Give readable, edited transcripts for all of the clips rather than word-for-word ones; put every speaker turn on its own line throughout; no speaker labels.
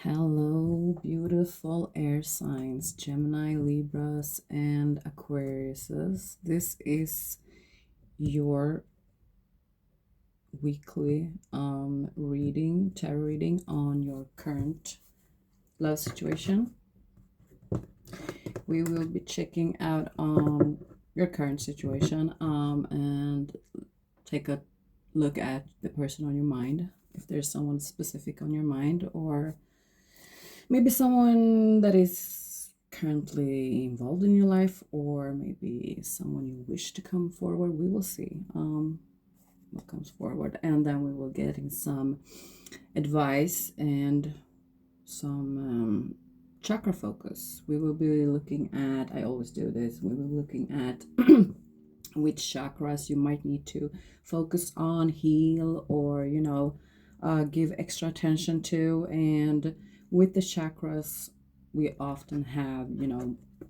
Hello, beautiful air signs, Gemini, Libras, and Aquariuses. This is your weekly reading, tarot reading on your current love situation. We will be checking out on your current situation and take a look at the person on your mind. If there's someone specific on your mind, or maybe someone that is currently involved in your life, or maybe someone you wish to come forward. We will see what comes forward, and then we will get in some advice and some chakra focus. We will be looking at, I always do this, we will be looking at which chakras you might need to focus on, heal, or give extra attention to. And with the chakras, we often have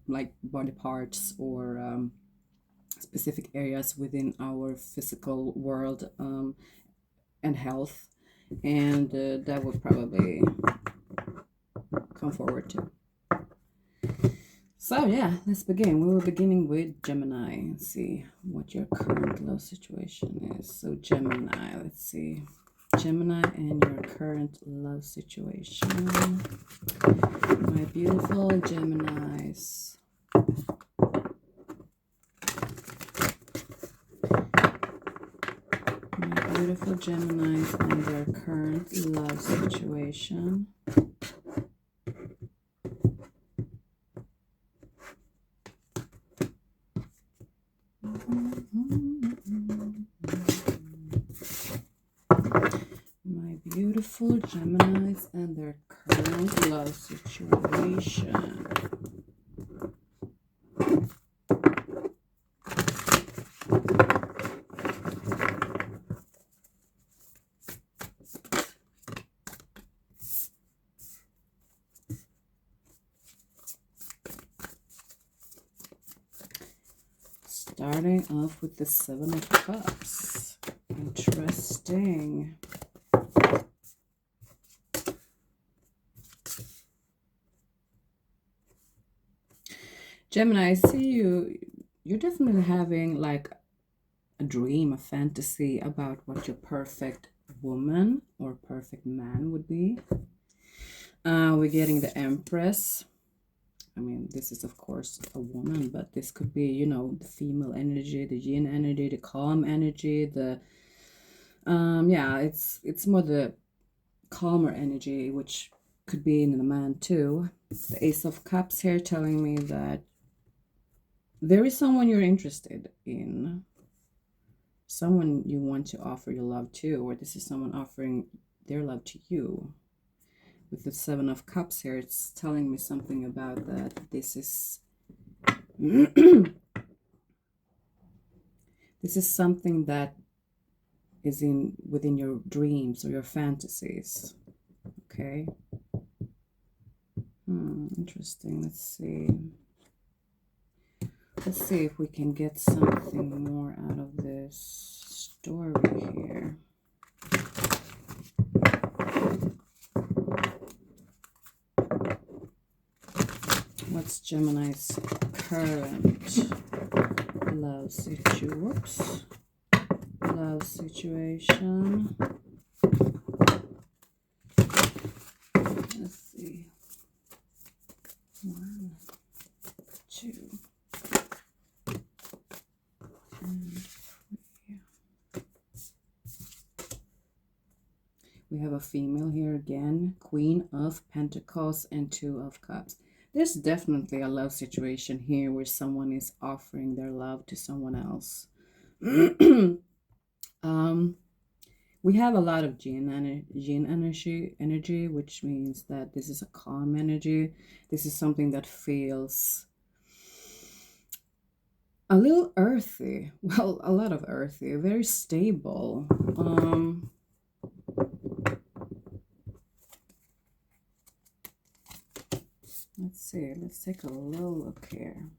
like body parts or specific areas within our physical world and health, and that will probably come forward too. So yeah, let's begin. We were beginning with Gemini. Let's see what your current love situation is. So Gemini, let's see. Gemini and your current love situation. My beautiful Geminis. My beautiful Geminis and their current love situation. My beautiful Geminis and their current love situation. Starting off with the Seven of Cups. Interesting. Gemini, I see you're definitely having like a dream, a fantasy about what your perfect woman or perfect man would be. We're getting the Empress. I mean, this is of course a woman, but this could be, the female energy, the yin energy, the calm energy, the it's more the calmer energy, which could be in the man too. The Ace of Cups here telling me that there is someone you're interested in, someone you want to offer your love to, or this is someone offering their love to you. With the Seven of Cups here, it's telling me something about that this is this is something that is within your dreams or your fantasies. Okay. Interesting. Let's see if we can get something more out of this story here. What's Gemini's current love situation? Let's see. 1, 2, and 3. We have a female here again, Queen of Pentacles and 2 of Cups. There's definitely a love situation here where someone is offering their love to someone else. We have a lot of yin energy, which means that this is a calm energy. This is something that feels a little earthy. Well, a lot of earthy, very stable. Let's see. Let's take a little look here.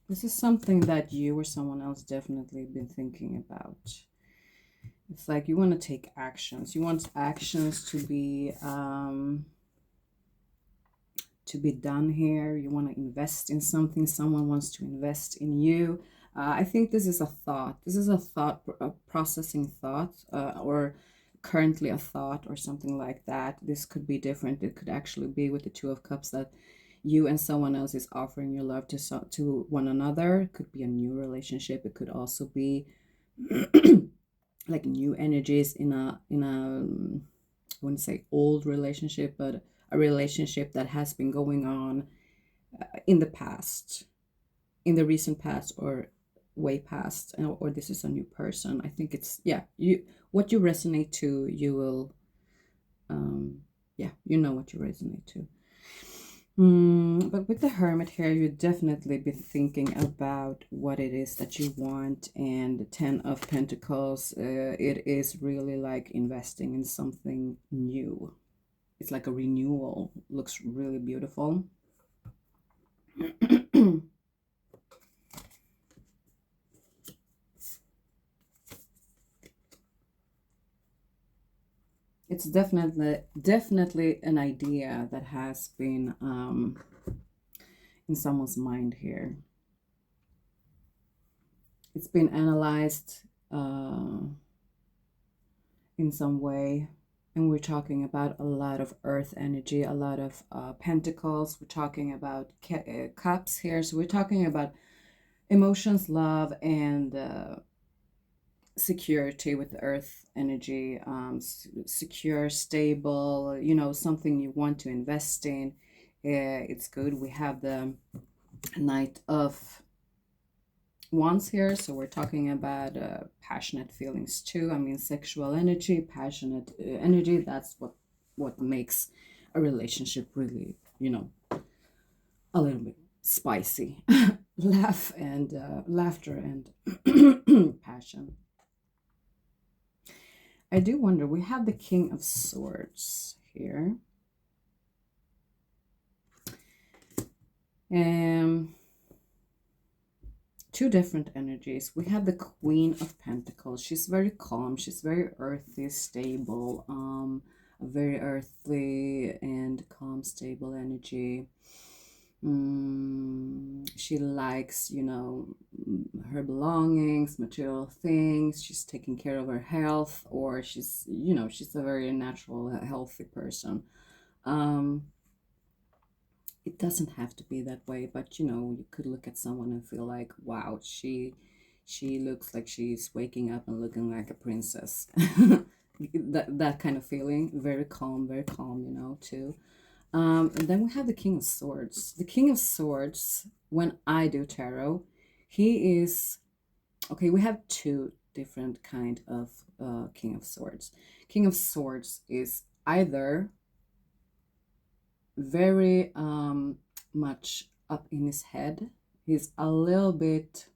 This is something that you or someone else definitely been thinking about. It's like you want to take actions. You want actions to be done here. You want to invest in something. Someone wants to invest in you. I think this is a thought. This is a thought, a processing thought, or currently a thought or something like that. This could be different. It could actually be with the Two of Cups that you and someone else is offering your love to one another. It could be a new relationship. It could also be like new energies in a I wouldn't say old relationship, but a relationship that has been going on in the past, in the recent past, or way past, or this is a new person. I think it's, yeah, what you resonate to, you will, yeah, you know what you resonate to. But with the Hermit here, you definitely be thinking about what it is that you want. And the Ten of Pentacles, it is really like investing in something new. It's like a renewal. Looks really beautiful. It's definitely an idea that has been in someone's mind here. It's been analyzed in some way, and we're talking about a lot of earth energy, a lot of pentacles. We're talking about cups here, so we're talking about emotions, love, and security with the earth energy. Secure, stable, you know, something you want to invest in. It's good. We have the Knight of Wands here, so we're talking about passionate feelings too. I mean, sexual energy, passionate energy. That's what makes a relationship really, you know, a little bit spicy. Laughter and passion. I do wonder, we have the King of Swords here. Two different energies. We have the Queen of Pentacles. She's very calm. She's very earthy, stable. A very earthly and calm, stable energy. She likes, you know, her belongings, material things. She's taking care of her health, or she's, you know, she's a very natural, healthy person. It doesn't have to be that way, but you know, you could look at someone and feel like, wow, she looks like she's waking up and looking like a princess. that kind of feeling. Very calm, you know, too. And then we have the King of Swords. The King of Swords, when I do tarot, he is, okay, we have two different kind of King of Swords. King of Swords is either very much up in his head. He's a little bit,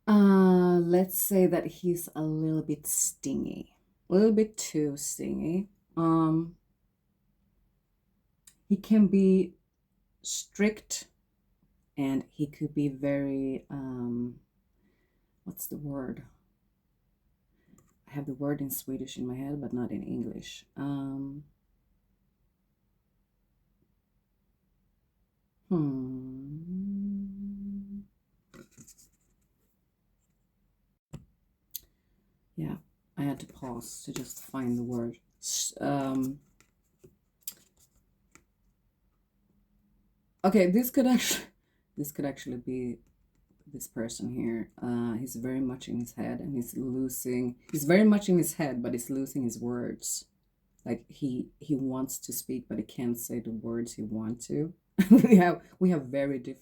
let's say that he's a little bit stingy, a little bit too stingy. He can be strict, and he could be very, what's the word? I have the word in Swedish in my head, but not in English. Yeah, I had to pause to just find the word. Okay, this could actually be this person here. He's very much in his head, and he's very much in his head, but he's losing his words. Like he wants to speak, but he can't say the words he wants to. we have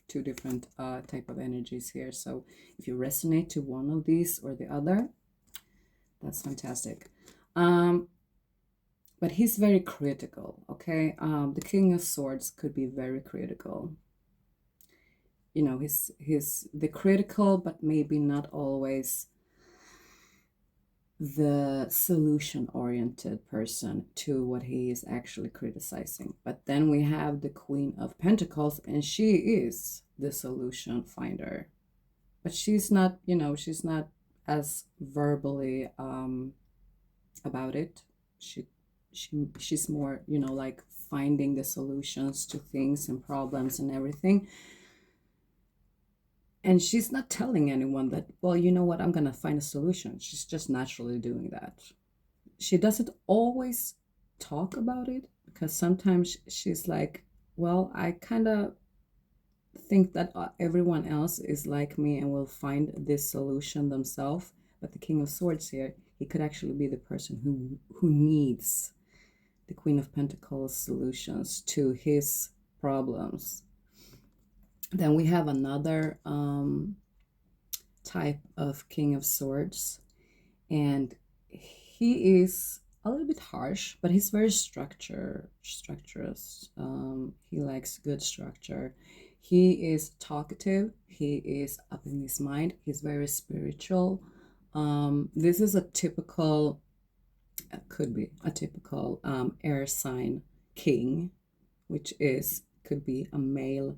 two different type of energies here. So if you resonate to one of these or the other, that's fantastic. But he's very critical, okay? The King of Swords could be very critical. You know, he's the critical, but maybe not always the solution-oriented person to what he is actually criticizing. But then we have the Queen of Pentacles, and she is the solution finder. But she's not, you know, she's not as verbally about it. She's more, you know, like finding the solutions to things and problems and everything. And she's not telling anyone that, well, you know what, I'm gonna find a solution. She's just naturally doing that. She doesn't always talk about it, because sometimes she's like, well, I kind of think that everyone else is like me and will find this solution themselves. But the King of Swords here, he could actually be the person who needs the Queen of Pentacles solutions to his problems. Then we have another type of King of Swords, and he is a little bit harsh, but he's very structurous. He likes good structure. He is talkative. He is up in his mind. He's very spiritual. This is a typical, could be a typical air sign king, which could be a male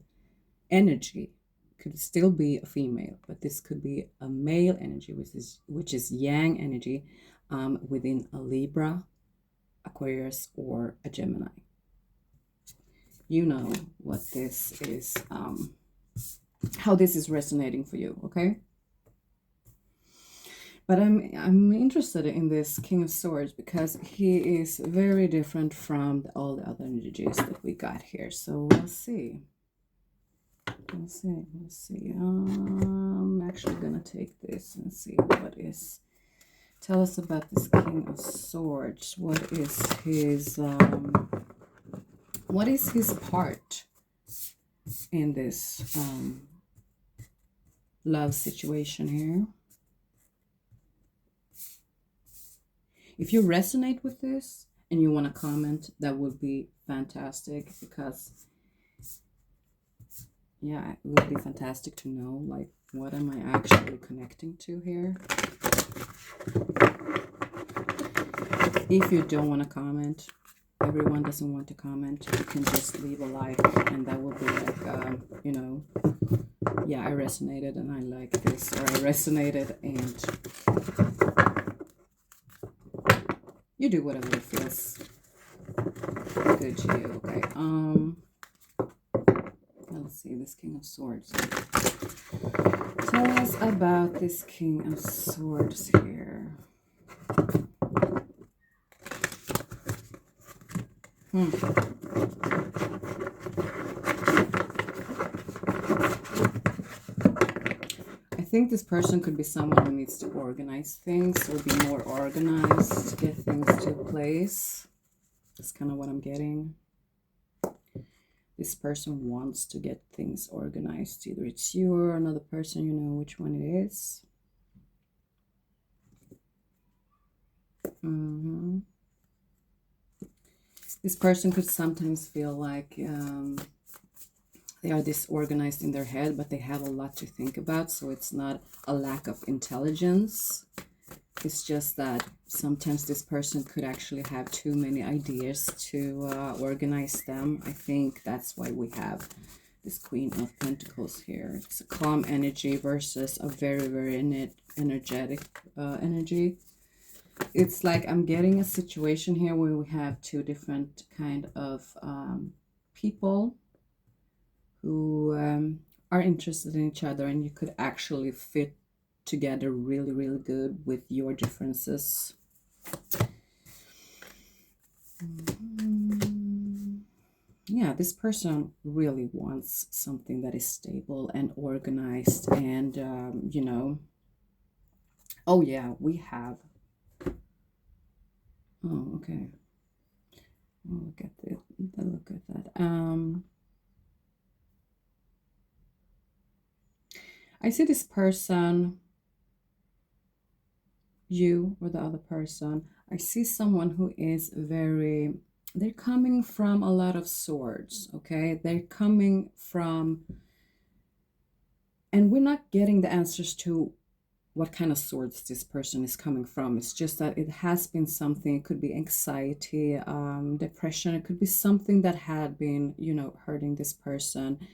energy. Could still be a female, but this could be a male energy, which is yang energy, within a Libra, Aquarius, or a Gemini. You know what this is, how this is resonating for you, okay? But I'm interested in this King of Swords because he is very different from all the other energies that we got here. So we'll see. Let's see. I'm actually gonna take this and see what is. Tell us about this King of Swords. What is his part in this love situation here? If you resonate with this and you want to comment, that would be fantastic, because yeah, it would be fantastic to know, like, what am I actually connecting to here? If you don't want to comment, everyone doesn't want to comment, you can just leave a like, and that will be like, you know, yeah, I resonated and I like this, or I resonated, and you do whatever it feels good to you, okay? Let's see, this King of Swords. Tell us about this King of Swords here. I think this person could be someone who needs to organize things, or be more organized, get things to place. That's kind of what I'm getting. This person wants to get things organized. Either it's you or another person, you know which one it is. This person could sometimes feel like they are disorganized in their head, but they have a lot to think about. So it's not a lack of intelligence. It's just that sometimes this person could actually have too many ideas to organize them. I think that's why we have this Queen of Pentacles here. It's a calm energy versus a very, very energetic energy. It's like I'm getting a situation here where we have two different kind of people who are interested in each other, and you could actually fit together really, really good with your differences. Yeah, this person really wants something that is stable and organized, and you know, oh yeah, we have, oh okay, oh, look at it, look at that. I see this person, you or the other person, I see someone who is very, they're coming from a lot of swords, okay? They're coming from, and we're not getting the answers to what kind of swords this person is coming from. It's just that it has been something. It could be anxiety, depression. It could be something that had been, you know, hurting this person,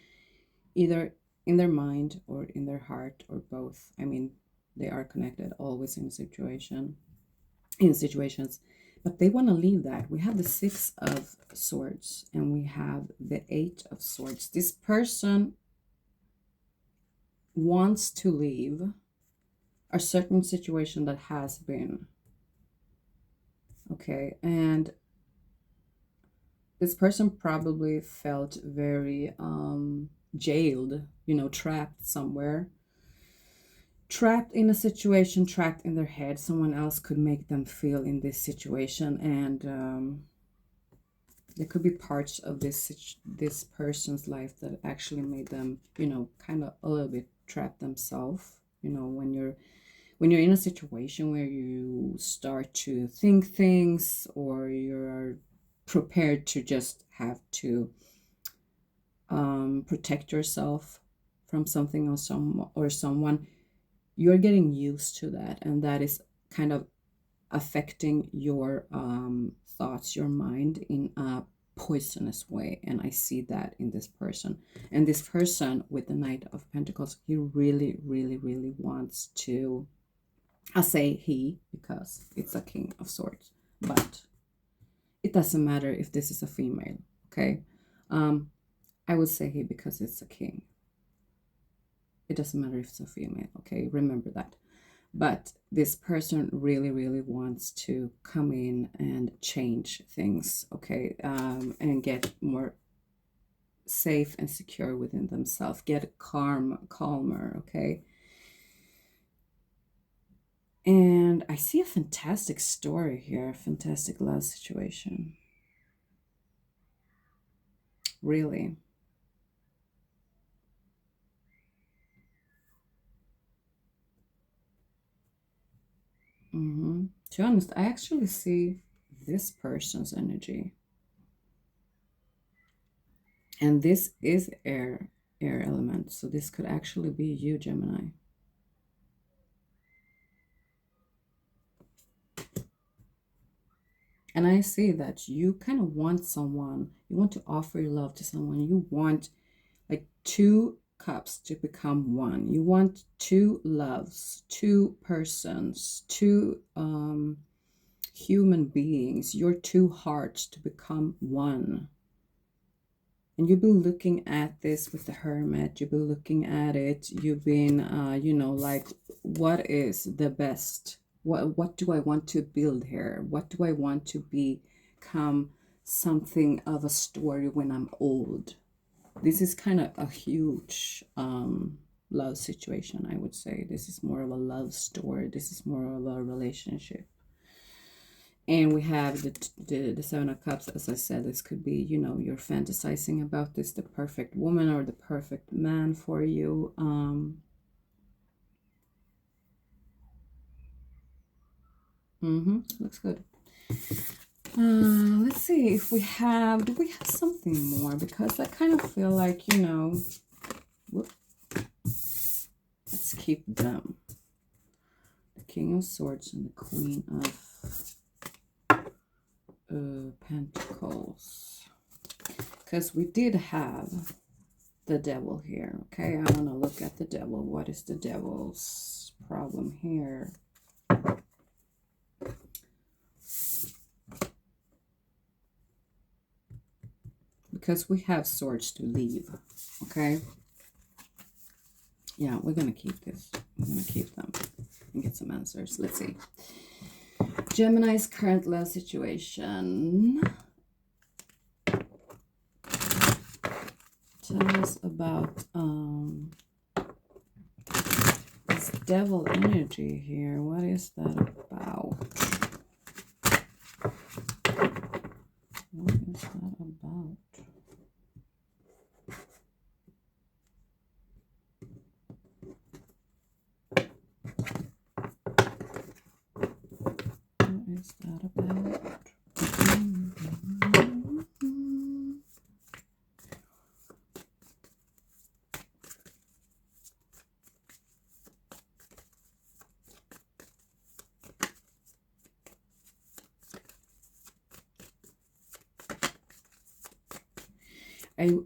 either in their mind or in their heart, or both. I mean, They are connected always in situations, but they want to leave that. We have the Six of Swords and we have the Eight of Swords. This person wants to leave a certain situation that has been. Okay, and this person probably felt very jailed, trapped somewhere, trapped in a situation, trapped in their head. Someone else could make them feel in this situation, and there could be parts of this person's life that actually made them, kind of a little bit trapped themselves. When you're in a situation where you start to think things, or you're prepared to just have to protect yourself from something or someone, you're getting used to that, and that is kind of affecting your thoughts, your mind, in a poisonous way. And I see that in this person. And this person with the Knight of Pentacles, he really, really, really wants to, I say he because it's a King of Swords, but it doesn't matter if this is a female. Okay, I would say he because it's a king. It doesn't matter if it's a female. Okay, remember that. But this person really, really wants to come in and change things, okay, and get more safe and secure within themselves, get calmer, okay. And I see a fantastic story here, a fantastic love situation. Really. To be honest, I actually see this person's energy. And this is air element. So this could actually be you, Gemini. And I see that you kind of want someone, you want to offer your love to someone. You want like two cups to become one. You want two loves, two persons, two human beings, your two hearts to become one. And you've been looking at this with the Hermit. You've been looking at it. You've been, like, what is the best? What do I want to build here? What do I want to become something of a story when I'm old? This is kind of a huge love situation, I would say. This is more of a love story. This is more of a relationship. And we have the Seven of Cups. As I said, this could be, you're fantasizing about this, the perfect woman or the perfect man for you. Looks good. Let's see if do we have something more? Because I kind of feel like, let's keep them. The King of Swords and the Queen of Pentacles, because we did have the Devil here. Okay, I want to look at the Devil. What is the Devil's problem here? Because we have swords to leave. Okay, yeah, we're gonna keep this. We're gonna keep them and get some answers. Let's see. Gemini's current love situation. Tell us about this devil energy here. What is that about? What is that about? What is that about?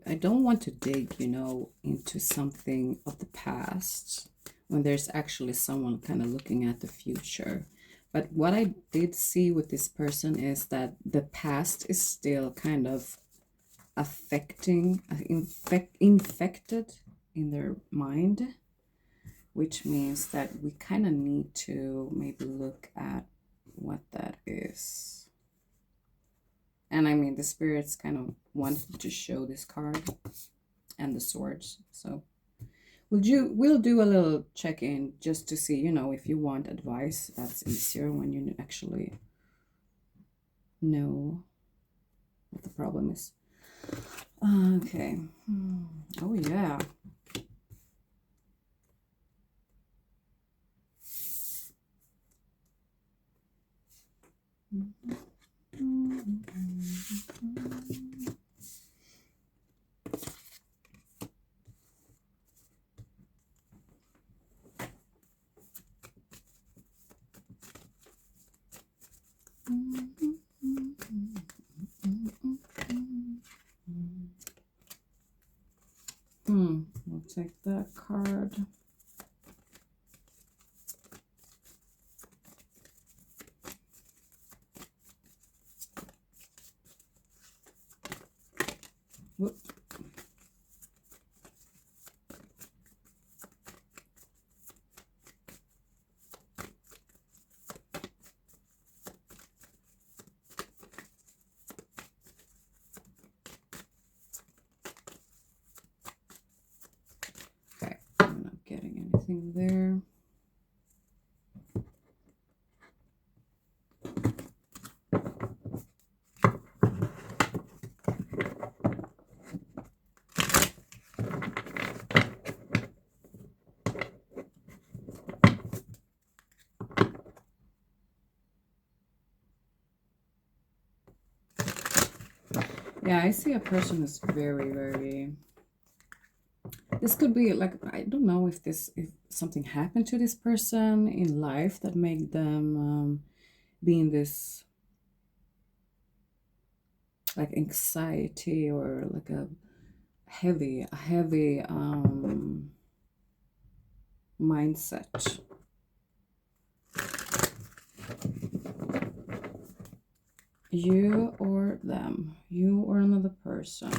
I don't want to dig, into something of the past. when there's actually someone kind of looking at the future. But what I did see with this person is that the past is still kind of affecting, infected in their mind, which means that we kind of need to maybe look at what that is. And I mean, the spirits kind of wanted to show this card and the swords. So we'll do a little check-in just to see, you know, if you want advice. That's easier when you actually know what the problem is. Okay. Oh yeah. We'll take that card. Whoop. Okay, I'm not getting anything there. Yeah, I see a person who's very, very... This could be like, I don't know if something happened to this person in life that made them be in this like anxiety or like a heavy mindset. You or them, you or another person.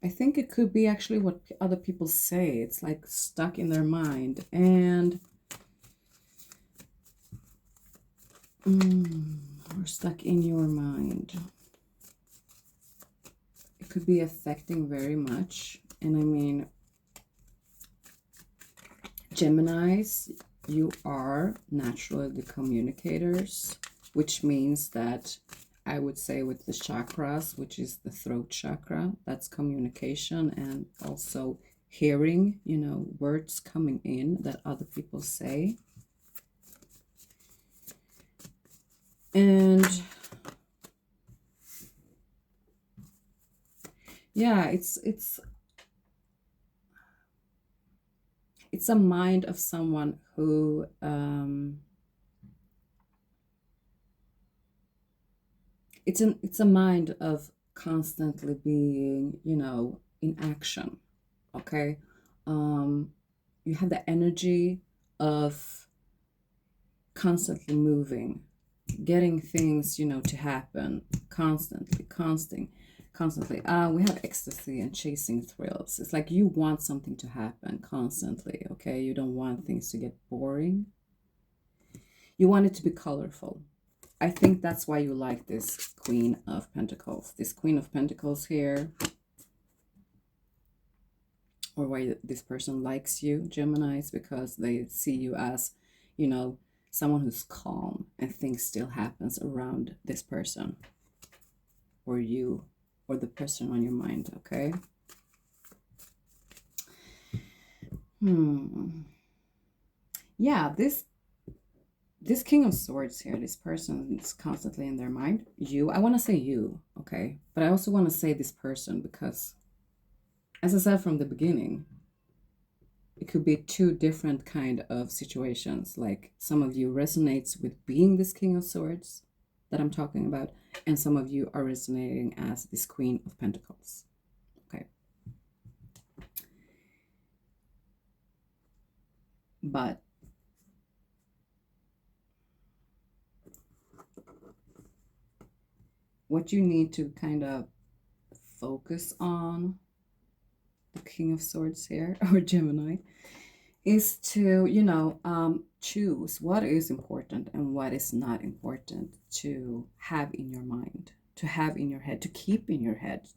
I think it could be actually what other people say. It's like stuck in their mind and or stuck in your mind. It could be affecting very much. And I mean, Geminis, you are naturally the communicators, which means that I would say with the chakras, which is the throat chakra, that's communication and also hearing, you know, words coming in that other people say. And yeah, it's a mind of someone who it's a mind of constantly being, you know, in action. Okay. You have the energy of constantly moving, getting things, you know, to happen constantly. We have ecstasy and chasing thrills. It's like you want something to happen constantly. Okay, you don't want things to get boring. You want it to be colorful. I think that's why you like this Queen of Pentacles. This Queen of Pentacles here, or why this person likes you, Geminis, because they see you as, you know, someone who's calm and things still happens around this person or you or the person on your mind. Okay. Yeah, this King of Swords here, this person is constantly in their mind. I want to say you, okay? But I also want to say this person because, as I said from the beginning, it could be two different kind of situations. Like some of you resonates with being this King of Swords that I'm talking about, and some of you are resonating as this Queen of Pentacles. Okay. But what you need to kind of focus on, the King of Swords here, or Gemini, is to, choose what is important and what is not important to have in your mind, to have in your head, to keep in your head,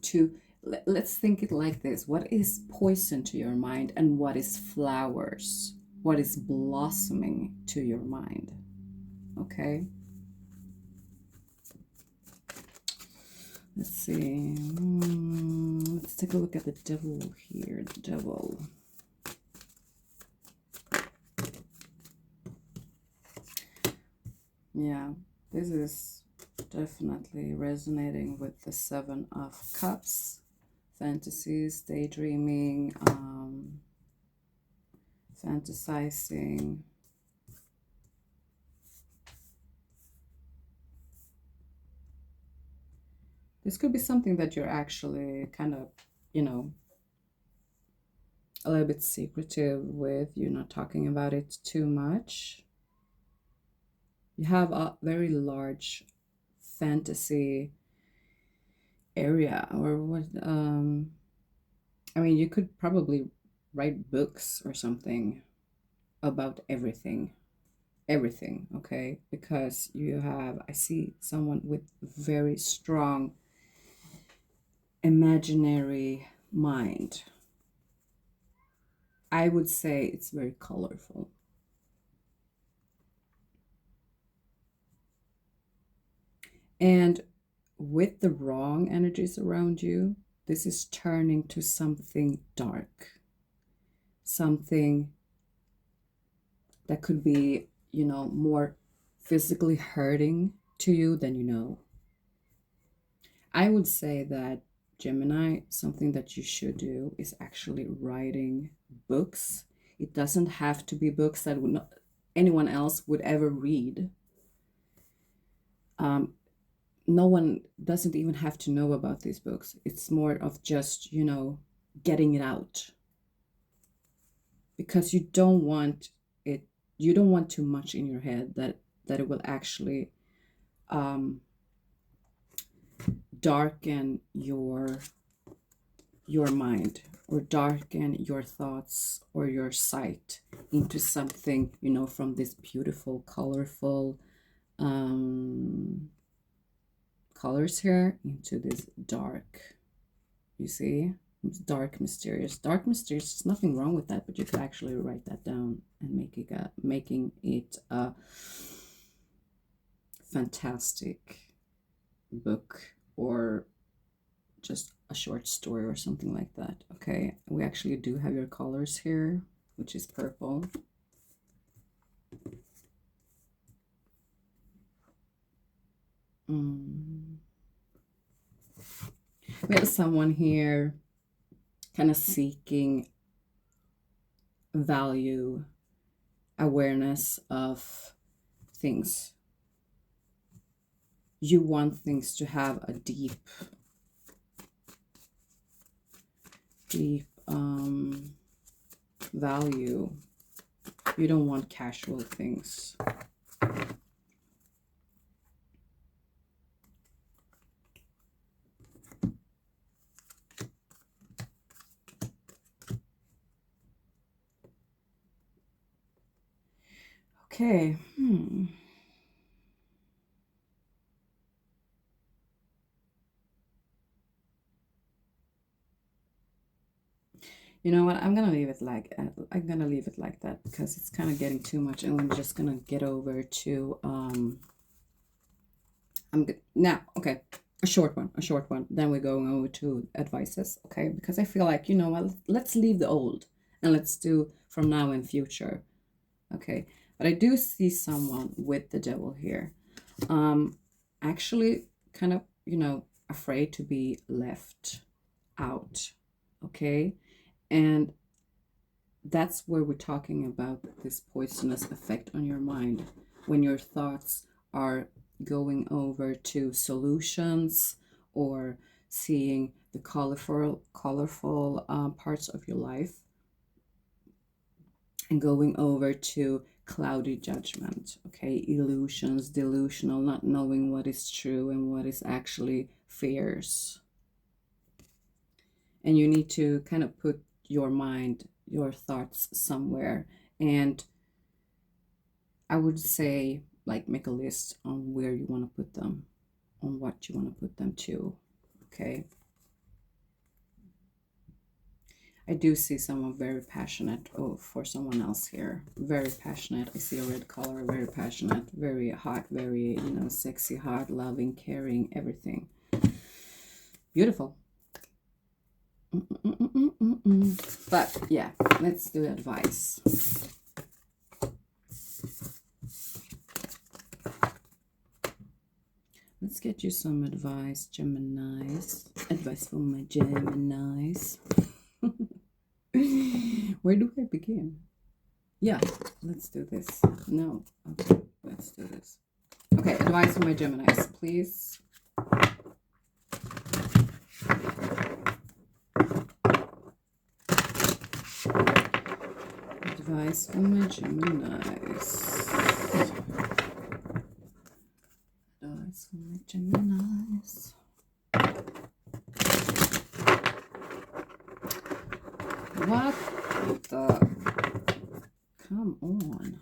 let's think it like this. What is poison to your mind and what is flowers? What is blossoming to your mind? Okay. Let's see. Let's take a look at the devil here. The devil. Yeah, this is definitely resonating with the Seven of Cups. Fantasies, daydreaming, fantasizing. This could be something that you're actually kind of, a little bit secretive with. You're not talking about it too much. You have a very large fantasy area, or what, I mean, you could probably write books or something about everything, okay? Because I see someone with very strong imaginary mind. I would say it's very colorful. And with the wrong energies around you, this is turning to something dark, something that could be, more physically hurting to you than you know. I would say that, Gemini, something that you should do is actually writing books. It doesn't have to be books that anyone else would ever read. No one doesn't even have to know about these books. It's more of just, getting it out. Because you don't want too much in your head that it will actually darken your mind, or darken your thoughts or your sight into something, from this beautiful, colorful colors here into this dark. You see? It's dark, mysterious. Dark, mysterious. There's nothing wrong with that, but you could actually write that down and making it a fantastic book, or just a short story or something like that. Okay, we actually do have your colors here, which is purple. We have someone here kind of seeking value, awareness of things. You want things to have a deep value. You don't want casual things. Okay. You know what? I'm gonna leave it like that, because it's kind of getting too much, and I'm just gonna get over to now. Okay, a short one. Then we're going over to advices. Okay, because I feel like, what? Let's leave the old and let's do from now and future. Okay, but I do see someone with the devil here. Actually, kind of, afraid to be left out. Okay. And that's where we're talking about this poisonous effect on your mind, when your thoughts are going over to solutions, or seeing the colorful parts of your life. and going over to cloudy judgment, okay? Illusions, delusional, not knowing what is true and what is actually fears. And you need to kind of put your mind, your thoughts somewhere. And I would say, like, make a list on where you want to put them, on what you want to put them to, okay? I do see someone very passionate for someone else here. Very passionate. I see a red color, very passionate, very hot, very, you know, sexy, hot, loving, caring, everything. Beautiful. But yeah, let's do advice. Let's get you some advice, Geminis. Advice from my Geminis. Where do I begin? Yeah, let's do this. No, okay, let's do this. Okay, advice from my Geminis, please. Advice from my Geminis. Advice from my Geminis. What the? Come on.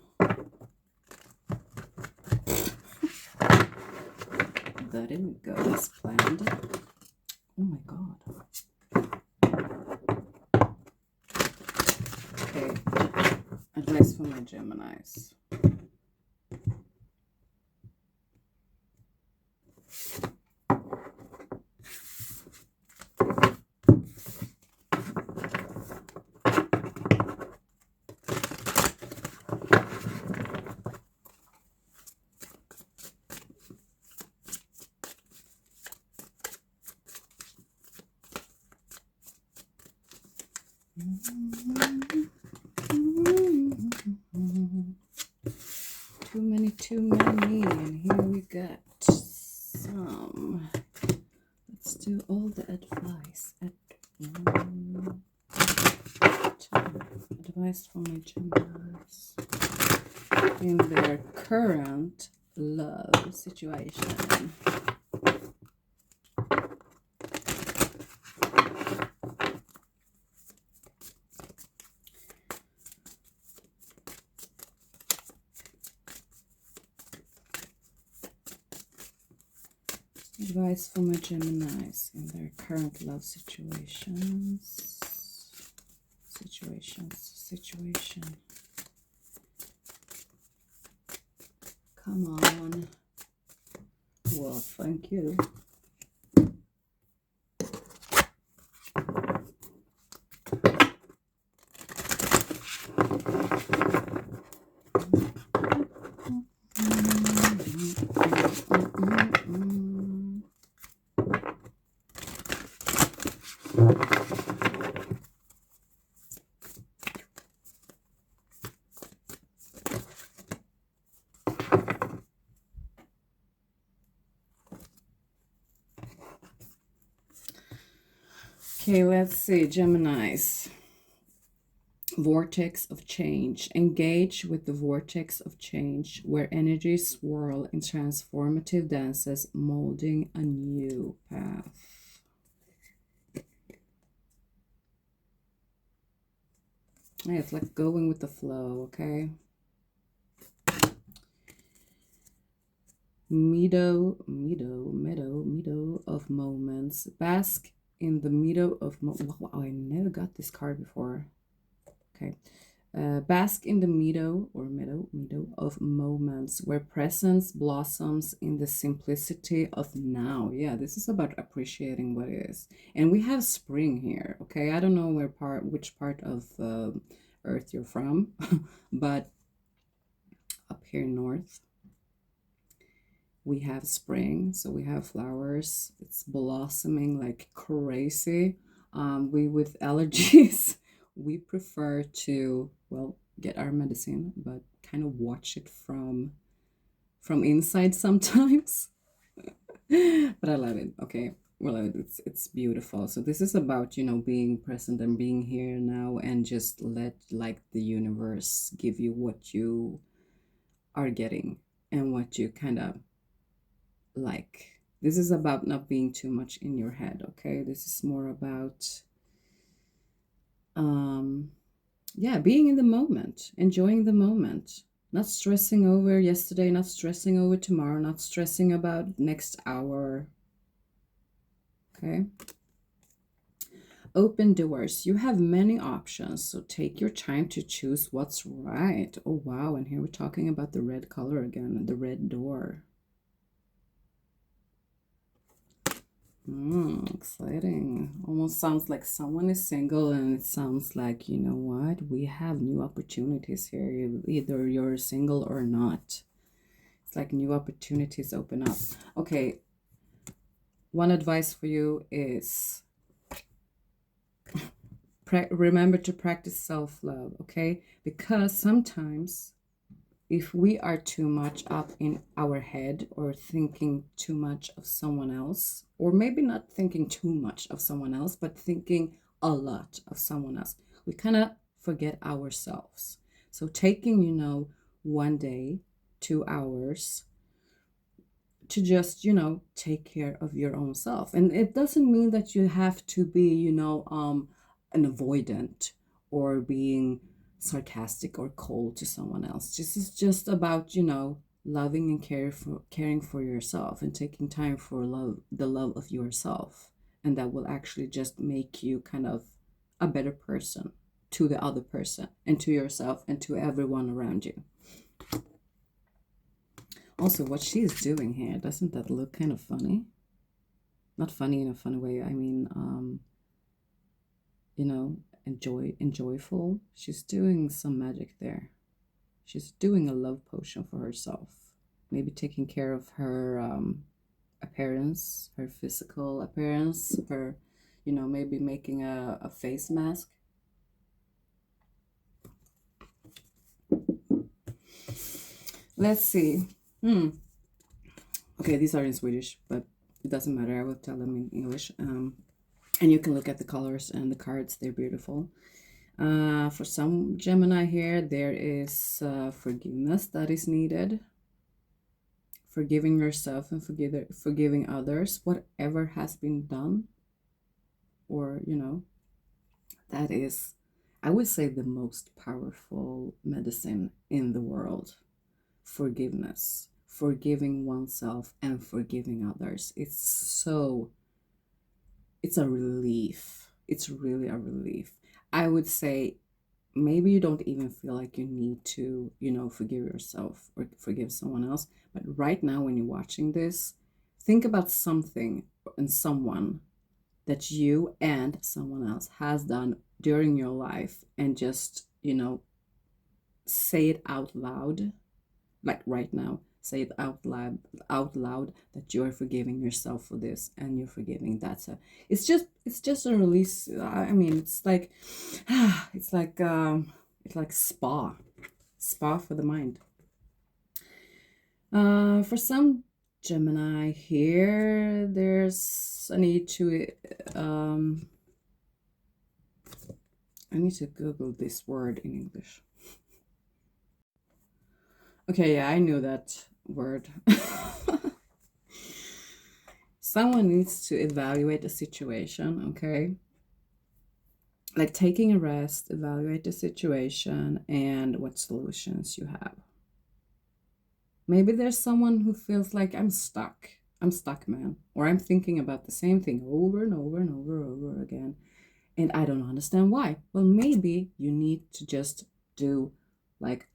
That didn't go as planned. Oh my god. Okay. Advice for my Geminis. Too many, and here we got some. Let's do all the advice at one time. Advice for my Geminis in their current love situation. Advice for my Geminis in their current love situations. Situation. Come on. Well, thank you. Okay, let's see, Geminis. Vortex of change. Engage with the vortex of change where energies swirl in transformative dances, molding a new path. Yeah, it's like going with the flow, okay? Meadow of moments. Bask in the meadow of wow, I never got this card before. Okay. Bask in the meadow of moments where presence blossoms in the simplicity of now. Yeah, this is about appreciating what is. And we have spring here, okay? I don't know which part of Earth you're from, but up here north, we have spring, so we have flowers. It's blossoming like crazy. We with allergies, we prefer to, well, get our medicine, but kind of watch it from inside sometimes. But I love it. Okay, Well, it's beautiful. So this is about, you know, being present and being here now, and just let like the universe give you what you are getting and what you kind of like. This is about not being too much in your head, okay? This is more about um yeah, being in the moment, enjoying the moment, not stressing over yesterday, not stressing over tomorrow, not stressing about next hour, okay? Open doors. You have many options, so take your time to choose what's right. Oh, wow. And here we're talking about the red color again, the red door. Exciting. Almost sounds like someone is single, and it sounds like, you know what? We have new opportunities here. Either you're single or not. It's like new opportunities open up. Okay. One advice for you is remember to practice self-love, okay? Because sometimes if we are too much up in our head or thinking too much of someone else, or maybe not thinking too much of someone else, but thinking a lot of someone else, we kind of forget ourselves. So taking, you know, 1 day, 2 hours to just, you know, take care of your own self. And it doesn't mean that you have to be, you know, an avoidant or being sarcastic or cold to someone else. This is just about, you know, loving and caring for yourself and taking time for the love of yourself. And that will actually just make you kind of a better person to the other person and to yourself and to everyone around you. Also, what she's doing here, doesn't that look kind of funny? Not funny in a funny way. I mean, you know, enjoyful. She's doing some magic there. She's doing a love potion for herself. Maybe taking care of her appearance, her physical appearance, her, you know, maybe making a face mask. Let's see. Okay, these are in Swedish, but it doesn't matter. I will tell them in English. And you can look at the colors and the cards. They're beautiful. For some Gemini here, there is forgiveness that is needed. Forgiving yourself and forgiving others, whatever has been done. Or, you know, that is, I would say, the most powerful medicine in the world. Forgiveness. Forgiving oneself and forgiving others. It's a relief. It's really a relief. I would say maybe you don't even feel like you need to, you know, forgive yourself or forgive someone else. But right now, when you're watching this, think about something and someone that you and someone else has done during your life, and just, you know, say it out loud, like right now. Say it out loud that you're forgiving yourself for this, and you're forgiving that. So it's just a release. I mean, it's like it's like spa for the mind. For some Gemini here, there's a need to I need to Google this word in English. Okay, yeah, I knew that word. Someone needs to evaluate the situation, okay? Like taking a rest, evaluate the situation and what solutions you have. Maybe there's someone who feels like I'm stuck, man, or I'm thinking about the same thing over and over and over again, and I don't understand why. Well, maybe you need to just do, like,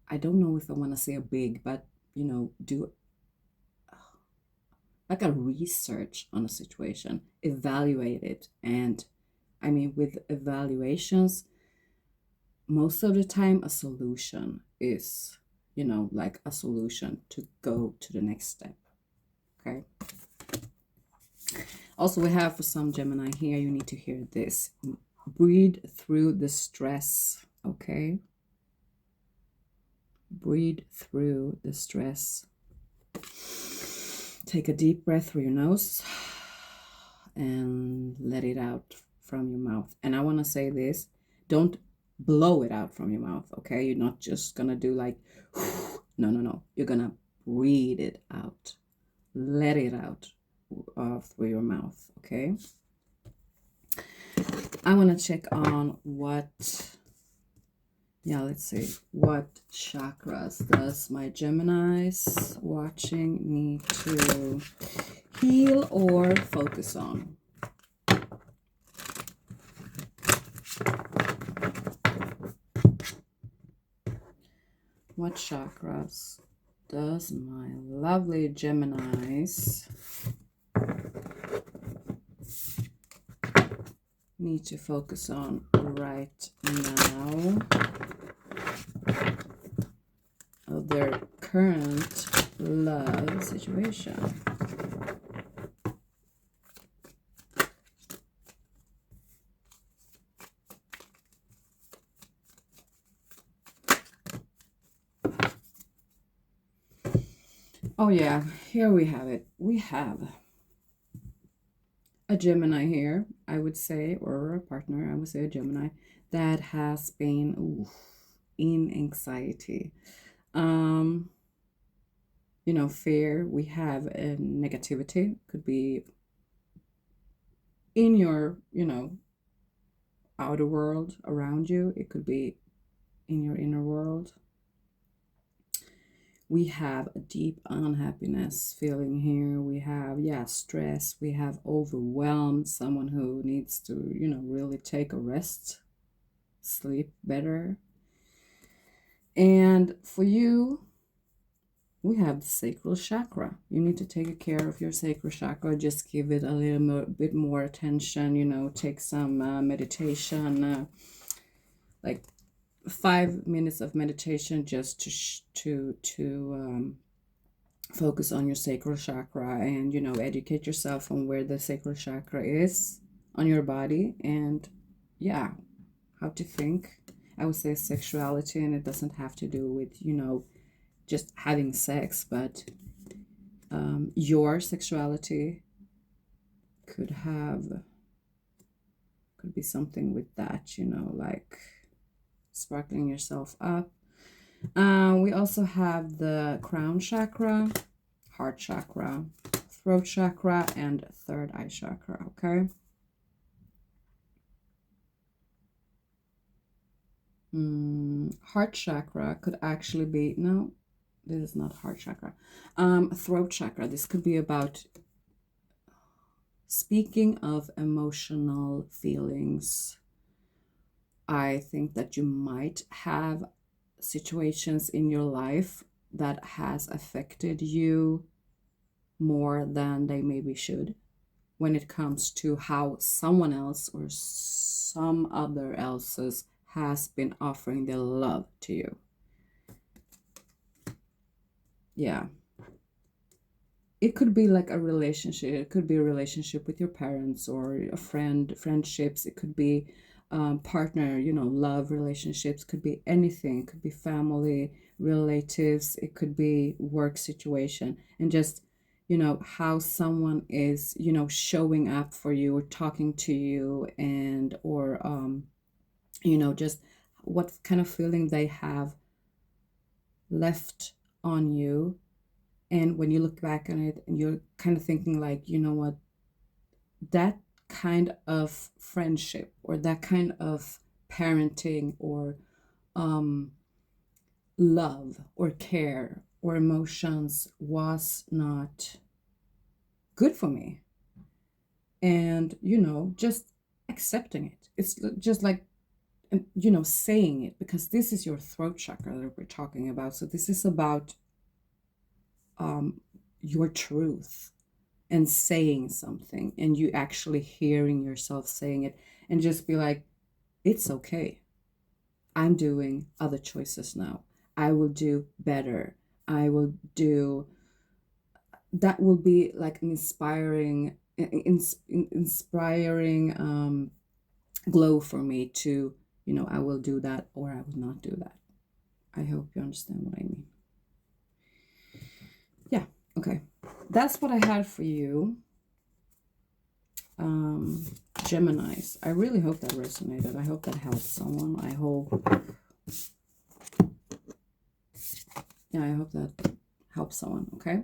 I don't know if I want to say a big, but, you know, do like a research on a situation, evaluate it. And I mean, with evaluations, most of the time a solution is, you know, like a solution to go to the next step. Okay. Also, we have for some Gemini here, you need to hear this. Breathe through the stress. Okay. Breathe through the stress. Take a deep breath through your nose and let it out from your mouth. And I want to say this, don't blow it out from your mouth, okay? You're not just going to do like, no. You're going to breathe it out. Let it out through your mouth, okay? I want to check on let's see. What chakras does my Geminis watching need to heal or focus on? What chakras does my lovely Geminis need to focus on right now of their current love situation? Oh yeah, here we have it. We have a Gemini here, I would say, or a partner, I would say a Gemini, that has been in anxiety. Fear, we have a negativity, could be in your, outer world around you. It could be in your inner world. We have a deep unhappiness feeling here. We have, stress. We have overwhelmed, someone who needs to, really take a rest, sleep better. And for you, we have the sacral chakra. You need to take care of your sacral chakra. Just give it a little bit more attention, take some meditation, like 5 minutes of meditation just to focus on your sacral chakra and educate yourself on where the sacral chakra is on your body and how to think. I would say sexuality, and it doesn't have to do with just having sex, but your sexuality could be something with that, like sparkling yourself up. We also have the crown chakra, heart chakra, throat chakra, and third eye chakra, okay? Heart chakra could actually be, no, this is not heart chakra. Throat chakra, this could be about, speaking of emotional feelings, I think that you might have situations in your life that has affected you more than they maybe should when it comes to how someone else or some other else's has been offering their love to you. Yeah. It could be like a relationship. It could be a relationship with your parents or a friendships. It could be partner, love relationships. Could be anything. It could be family, relatives. It could be work situation. And just, how someone is, showing up for you or talking to you or just what kind of feeling they have left on you. And when you look back on it and you're kind of thinking like, you know what, that kind of friendship or that kind of parenting or love or care or emotions was not good for me. And, just accepting it. It's just like, saying it, because this is your throat chakra that we're talking about. So this is about your truth and saying something, and you actually hearing yourself saying it, and just be like, it's okay. I'm doing other choices now. I will do better. I will do that. Will be like an inspiring glow for me to, I will do that or I will not do that. I hope you understand what I mean. Yeah, okay. that's what I had for you, Geminis. I really hope that resonated. I hope that helped someone. I hope that helps someone, okay?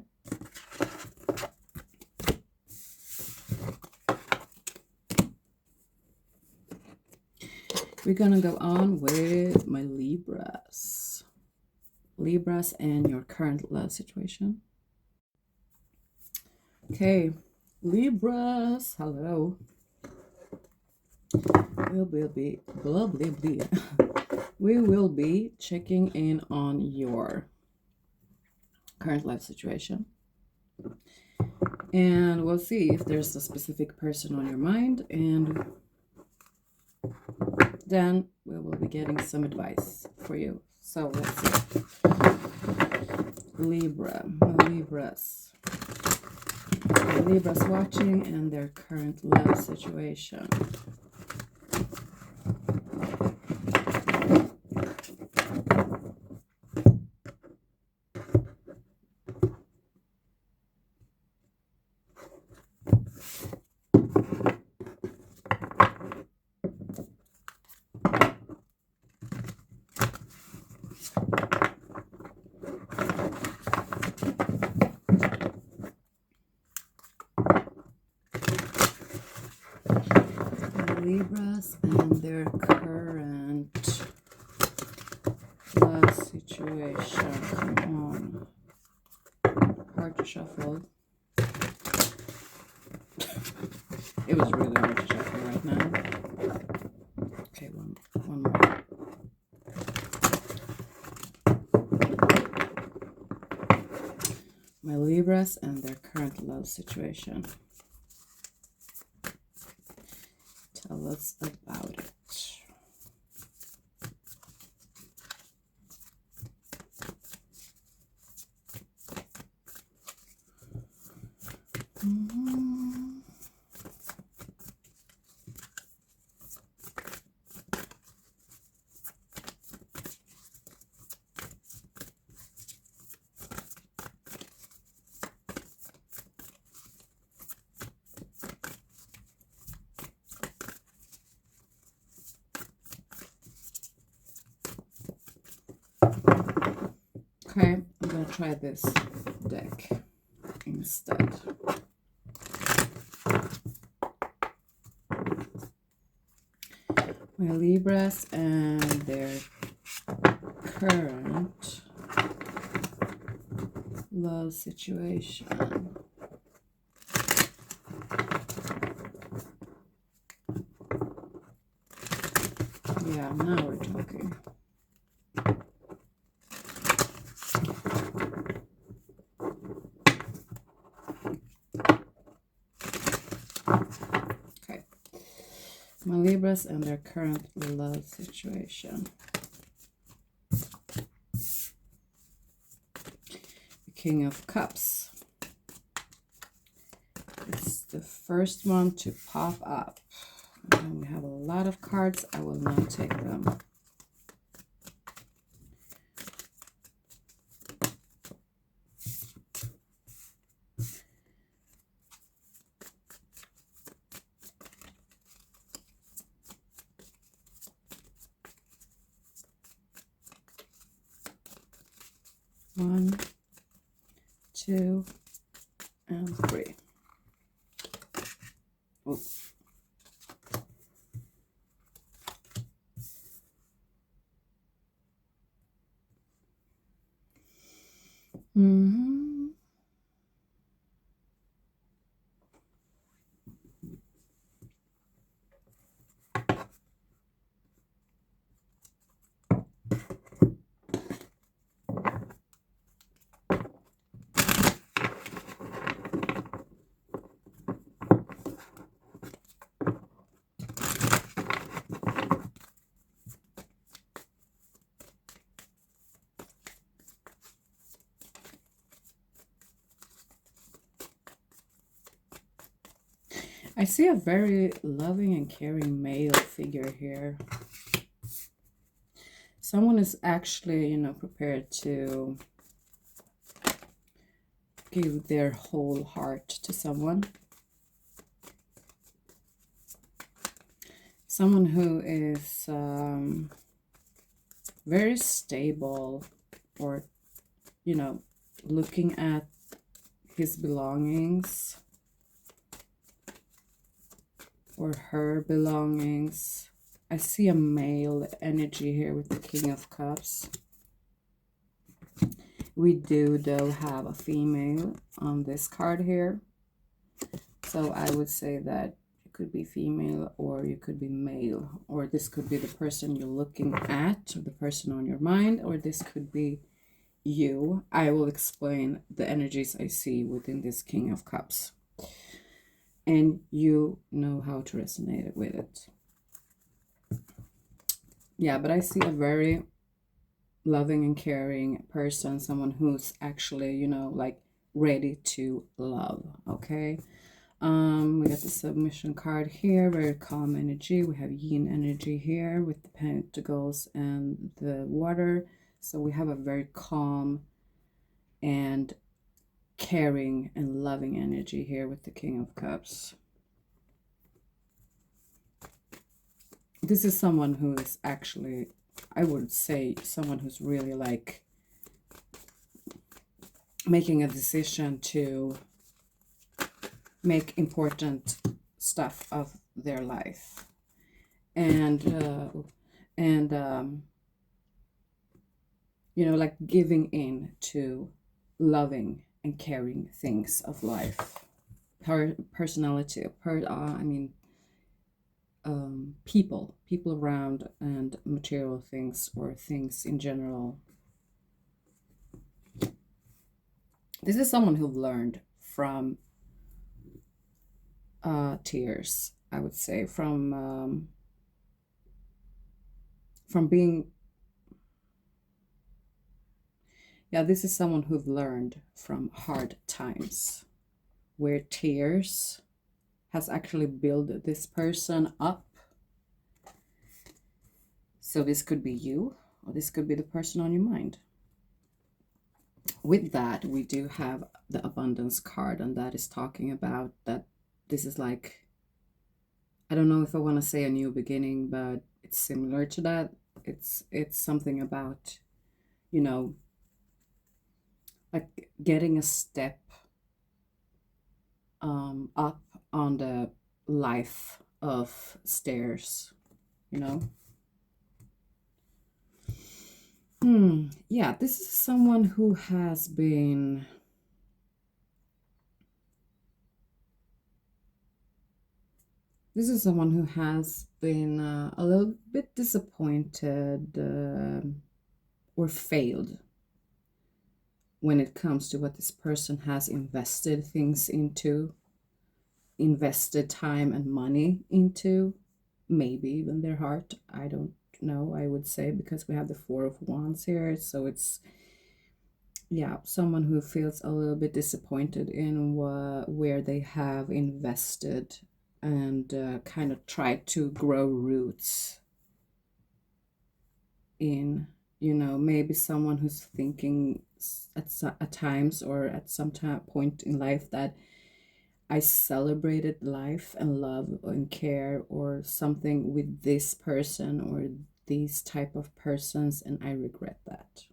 We're gonna go on with my Libras. Libras and your current love situation. Okay, Libras, hello. We will be checking in on your current life situation. And we'll see if there's a specific person on your mind, and then we will be getting some advice for you. So let's see. Libras watching and their current love situation. Libras and their current love situation. Come on. Hard to shuffle. It was really hard to shuffle right now. Okay, one more. My Libras and their current love situation. Tell us about it. Okay, I'm gonna try this deck instead. My Libras and their current love situation. Yeah, now we're talking. Okay. My Libras and their current love situation. The King of Cups. It's the first one to pop up. And we have a lot of cards. I will not take them. One, two, and three. Oh. I see a very loving and caring male figure here. Someone is actually, prepared to give their whole heart to someone. Someone who is very stable, or, you know, looking at his belongings or her belongings. I see a male energy here with the King of Cups. We do, though, have a female on this card here. So I would say that you could be female or you could be male. Or this could be the person you're looking at, or the person on your mind, or this could be you. I will explain the energies I see within this King of Cups. And you know how to resonate with it. Yeah, but I see a very loving and caring person, someone who's actually, you know, like ready to love. Okay. We got the submission card here, very calm energy. We have yin energy here with the pentacles and the water. So we have a very calm and caring and loving energy here with the King of Cups. This is someone who is actually, I would say, someone who's really like making a decision to make important stuff of their life, and you know, like giving in to loving and caring things of life. Personality, people around, and material things, or things in general. This is someone who learned from tears, I would say, from being, yeah, this is someone who've learned from hard times, where tears has actually built this person up. So this could be you, or this could be the person on your mind. With that, we do have the abundance card, and that is talking about that this is like, I don't know if I want to say a new beginning, but it's similar to that. It's something about, you know, like getting a step up on the life of stairs, you know. Yeah, this is someone who has been, a little bit disappointed or failed when it comes to what this person has invested things into, invested time and money into, maybe even their heart. I don't know, I would say, because we have the Four of Wands here. So it's, yeah, someone who feels a little bit disappointed in where they have invested, and kind of tried to grow roots in, you know, maybe someone who's thinking at times, or at some point in life, that I celebrated life and love and care or something with this person or these type of persons, and I regret that.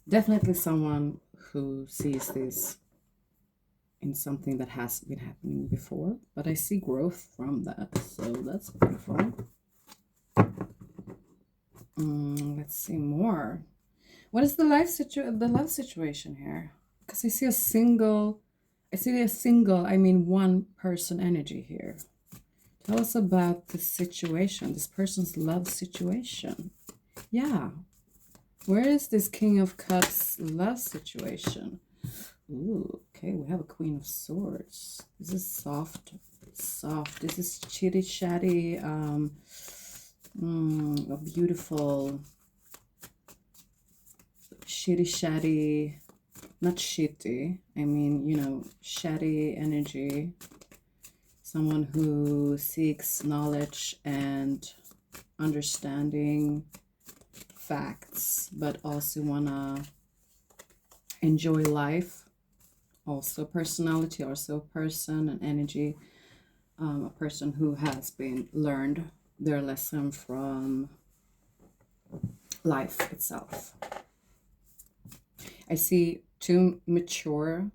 Definitely someone who sees this in something that has been happening before, but I see growth from that, so that's beautiful. Let's see more. What is the love situation here? Because I see a single, I mean one person energy here. Tell us about the situation, this person's love situation. Yeah. Where is this King of Cups love situation? Ooh, okay, we have a Queen of Swords. This is soft. This is chitty chatty, a beautiful, shitty chatty, not shitty, I mean, you know, chatty energy. Someone who seeks knowledge and understanding facts, but also wanna enjoy life. Also personality, also person and energy. A person who has been learned their lesson from life itself. I see two mature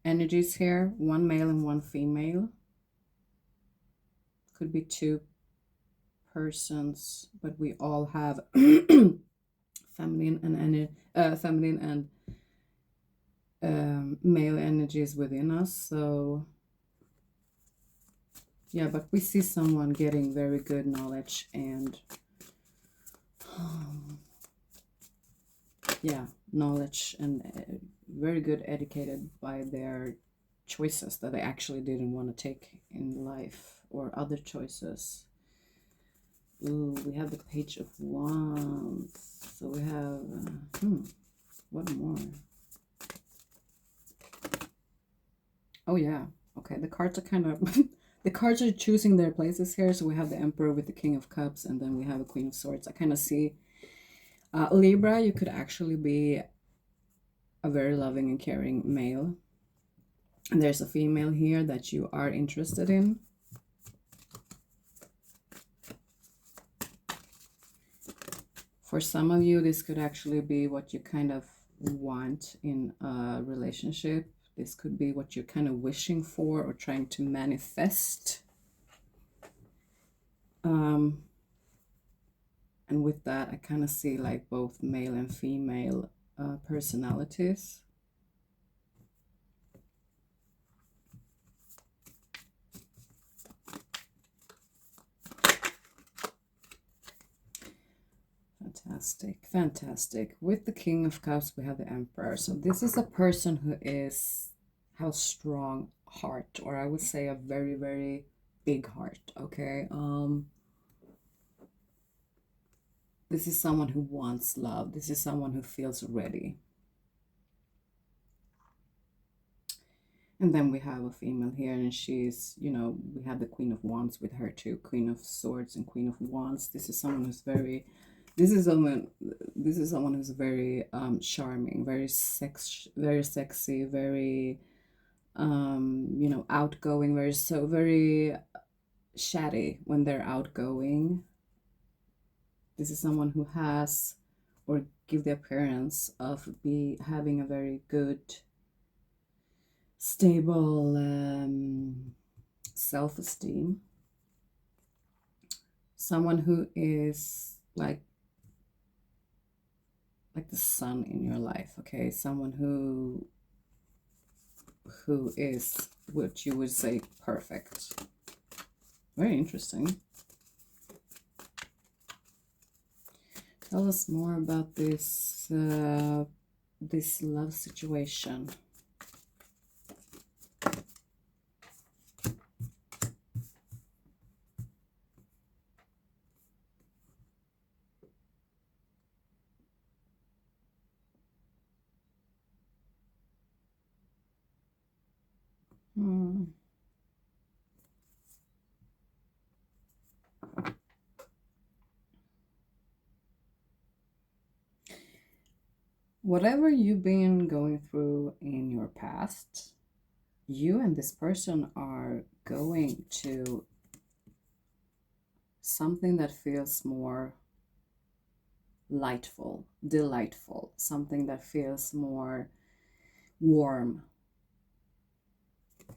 energies here, one male and one female. Could be two persons, but we all have feminine and male energies within us. So yeah, but we see someone getting very good knowledge and yeah, knowledge and very good educated by their choices that they actually didn't want to take in life, or other choices. Ooh, we have the Page of Wands. So we have, what more? Oh yeah, okay, the cards are kind of, the cards are choosing their places here. So we have the Emperor with the King of Cups, and then we have a Queen of Swords. I kind of see Libra, you could actually be a very loving and caring male. And there's a female here that you are interested in. For some of you, this could actually be what you kind of want in a relationship. This could be what you're kind of wishing for or trying to manifest. And with that, I kind of see like both male and female personalities. Fantastic, fantastic. With the King of Cups, we have the Emperor. So this is a person who has strong heart, or I would say a very, very big heart. Okay. This is someone who wants love. This is someone who feels ready. And then we have a female here, and she's, you know, we have the Queen of Wands with her too. Queen of Swords and Queen of Wands. This is someone who's very, this is someone who's very charming, very sexy, very you know, outgoing, very chatty when they're outgoing. This is someone who has, or give the appearance of having a very good, stable self-esteem. Someone who is like the sun in your life. Okay, someone who is what you would say perfect. Very interesting. Tell us more about this this love situation. Whatever you've been going through in your past, you and this person are going to something that feels more delightful, something that feels more warm,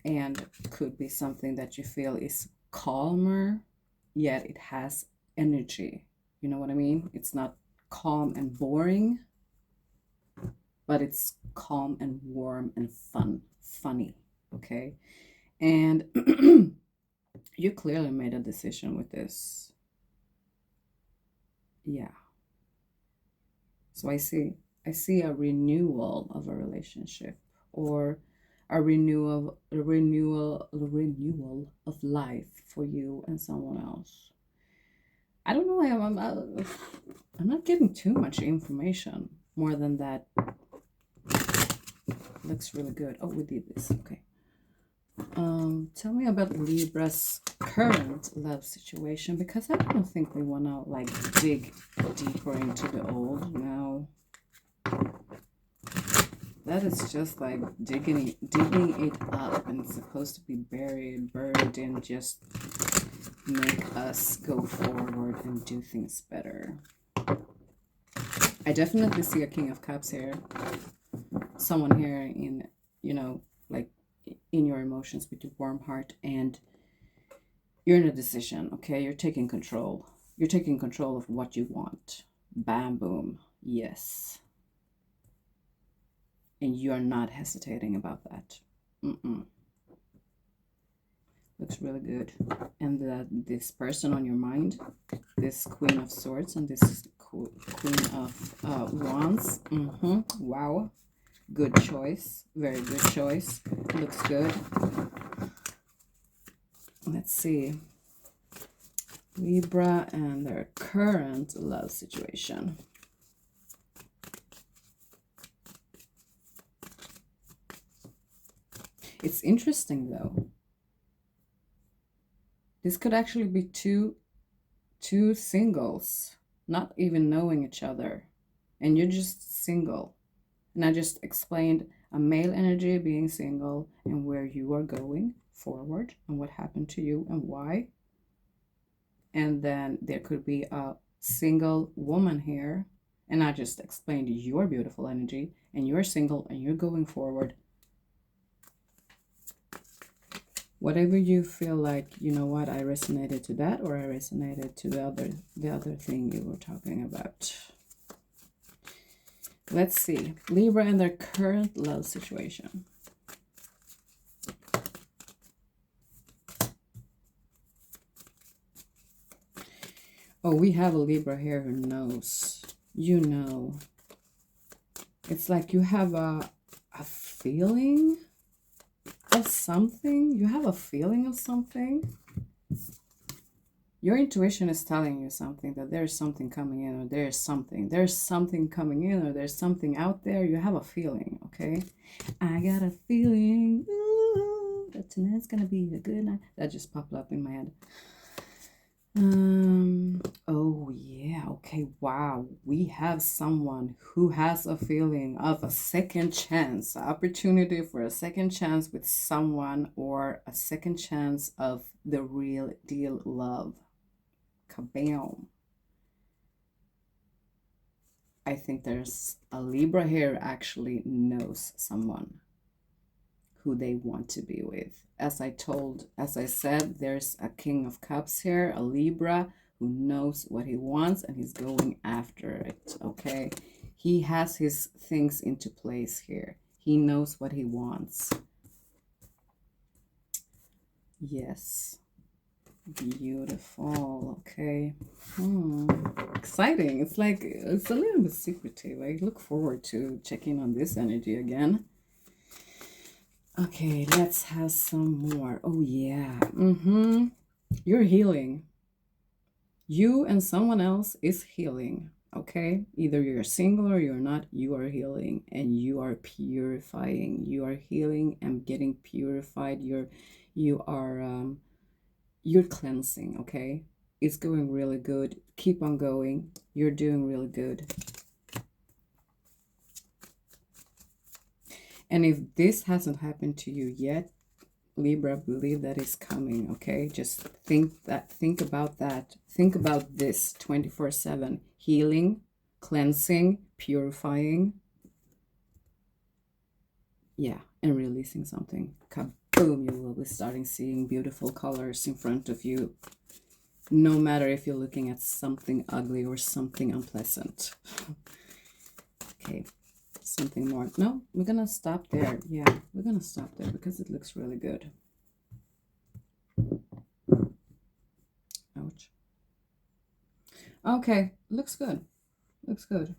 and could be something that you feel is calmer, yet it has energy. You know what I mean? It's not calm and boring, but it's calm and warm and funny, okay? And you clearly made a decision with this. Yeah. So I see a renewal of a relationship, or a renewal of life for you and someone else. I don't know. I'm not getting too much information more than that. Looks really good. Oh, we did this. Okay. Tell me about Libra's current love situation, because I don't think we want to like dig deeper into the old now. that is just like digging it up, and it's supposed to be buried and just make us go forward and do things better. I definitely see a King of Cups here. Someone here in, you know, like in your emotions with your warm heart, and you're in a decision, okay? You're taking control. You're taking control of what you want. Bam, boom. Yes. And you're not hesitating about that. Looks really good. And this person on your mind, this Queen of Swords and this Queen of Wands. Wow. Good choice. Very good choice. Looks good. Let's see. Libra and their current love situation. It's interesting though. This could actually be two singles, not even knowing each other, and you're just single. And I just explained a male energy being single and where you are going forward and what happened to you and why. And then there could be a single woman here, and I just explained your beautiful energy, and you're single and you're going forward. Whatever you feel like, you know what, I resonated to that, or I resonated to the other thing you were talking about. Let's see. Libra and their current love situation. Oh, we have a Libra here who knows. You know. It's like you have a feeling of something. You have a feeling of something. Your intuition is telling you something, that there's something coming in, or there's something coming in, or there's something out there. You have a feeling, okay? I got a feeling that tonight's gonna be a good night. That just popped up in my head. Oh yeah, okay, wow. We have someone who has a feeling of a second chance, opportunity for a second chance with someone, or a second chance of the real deal love. Kabam. I think there's a Libra here actually knows someone who they want to be with. As I said, there's a King of Cups here, a Libra who knows what he wants and he's going after it, okay? He has his things into place here. He knows what he wants. Yes. Beautiful. Okay. Exciting. It's like, it's a little bit secretive. I look forward to checking on this energy again. Okay, let's have some more. Oh yeah. You're healing. You and someone else is healing. Okay, either you're single or you're not, you are healing and you are purifying. You are healing and getting purified. You're cleansing, okay? It's going really good. Keep on going. You're doing really good. And if this hasn't happened to you yet, Libra, believe that is coming, okay? Just think about that. Think about this 24/7. Healing, cleansing, purifying. Yeah, and releasing something. Kaboom, you will be starting seeing beautiful colors in front of you. No matter if you're looking at something ugly or something unpleasant. Okay, something more. No, we're gonna stop there. Yeah, we're gonna stop there because it looks really good. Ouch. Okay, looks good. Looks good.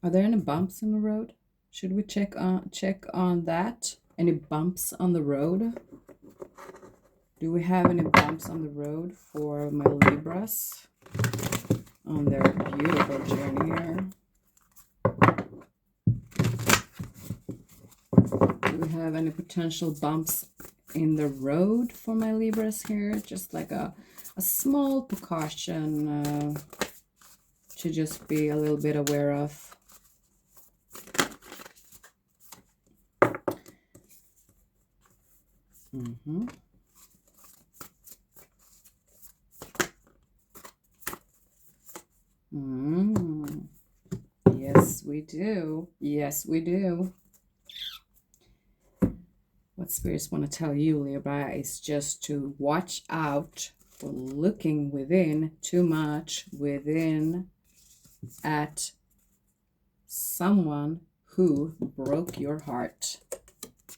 Are there any bumps in the road? Should we check on that? Any bumps on the road? Do we have any bumps on the road for my Libras on their beautiful journey here? Do we have any potential bumps in the road for my Libras here? Just like a small precaution to just be a little bit aware of. Mm-hmm. Mm. Yes, we do. Yes, we do. What spirits want to tell you, Libra, is just to watch out for looking within too much within at someone who broke your heart.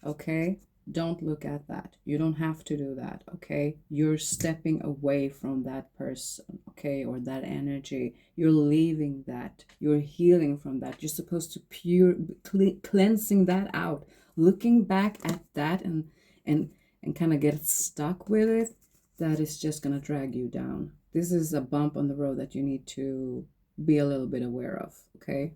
Okay? Don't look at that. You don't have to do that. Okay? You're stepping away from that person. Okay? Or that energy. You're leaving that. You're healing from that. You're supposed to cleansing that out. Looking back at that and kind of get stuck with it, that is just going to drag you down. This is a bump on the road that you need to be a little bit aware of. Okay?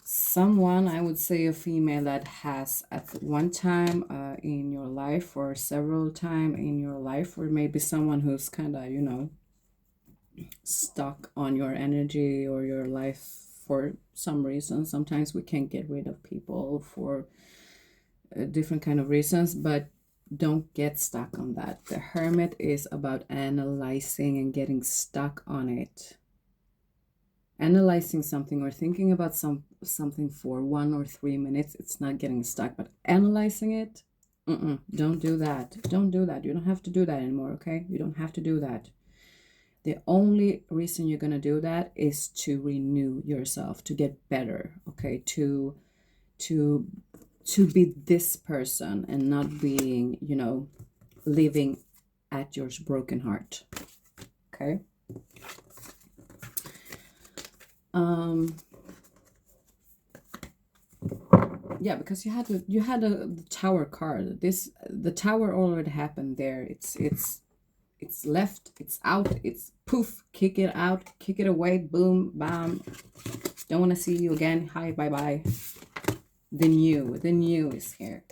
Someone, I would say a female that has at one time in your life or several time in your life, or maybe someone who's kind of, stuck on your energy or your life for some reason. Sometimes we can't get rid of people for different kind of reasons, but don't get stuck on that. The Hermit is about analyzing and getting stuck on it. Analyzing something or thinking about something for 1 or 3 minutes, it's not getting stuck. But analyzing it, don't do that. Don't do that. You don't have to do that anymore. Okay, you don't have to do that. The only reason you're going to do that is to renew yourself, to get better. Okay, to be this person and not being, living at your broken heart. Okay. Yeah, because you had the Tower card. The Tower already happened there. It's left, it's out, it's poof, kick it out, kick it away, boom, bam. Don't want to see you again. Hi, bye bye. The new is here.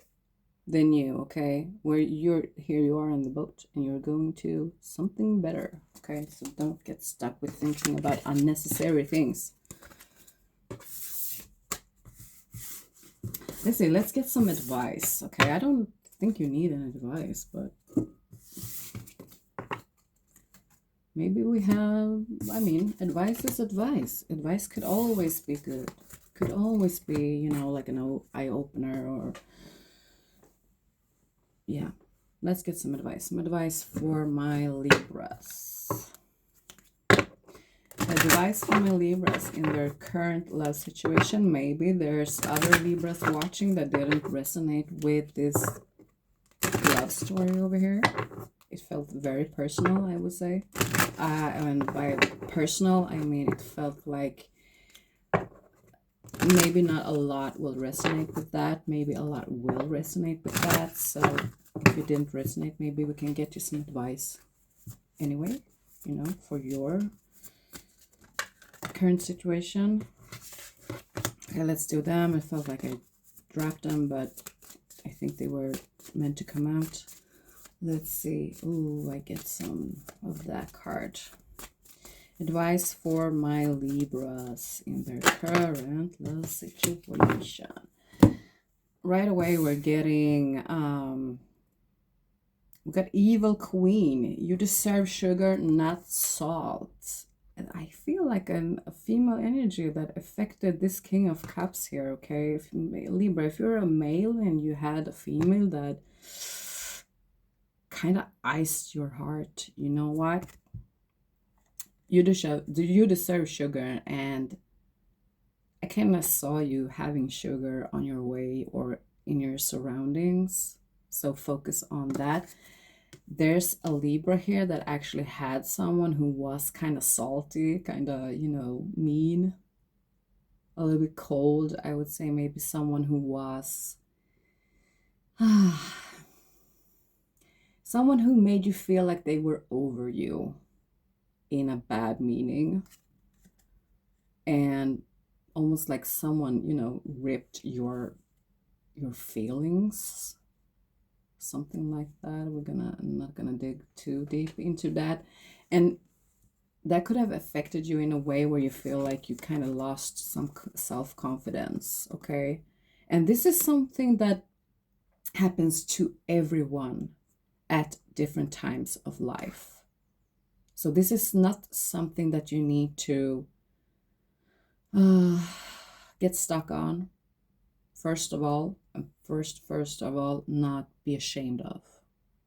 The new, okay? Where here you are on the boat and you're going to something better. Okay, so don't get stuck with thinking about unnecessary things. Let's see, let's get some advice. Okay, I don't think you need an advice, but maybe we have, advice is advice. Advice could always be good. Could always be, like an eye-opener or, yeah. Let's get some advice. Some advice for my Libras. Advice for my Libras in their current love situation. Maybe there's other Libras watching that didn't resonate with this love story over here. It felt very personal, I would say. And by personal, I mean it felt like maybe not a lot will resonate with that. Maybe a lot will resonate with that. So if it didn't resonate, maybe we can get you some advice anyway, for your current situation. Okay, let's do them. I felt like I dropped them, but I think they were meant to come out. Let's see. Ooh, I get some of that card. Advice for my Libras in their current love situation. Right away, we're getting, we got Evil Queen. You deserve sugar, not salt. And I feel like a female energy that affected this King of Cups here, okay? Libra, if you're a male and you had a female that kind of iced your heart, you know what? You deserve sugar, and I kind of saw you having sugar on your way or in your surroundings, so focus on that. There's a Libra here that actually had someone who was kind of salty, kind of, mean, a little bit cold, I would say. Maybe someone who was someone who made you feel like they were over you in a bad meaning, and almost like someone, ripped your feelings, something like that. I'm not gonna dig too deep into that. And that could have affected you in a way where you feel like you kind of lost some self-confidence, okay? And this is something that happens to everyone at different times of life. So this is not something that you need to get stuck on. First of all, not be ashamed of,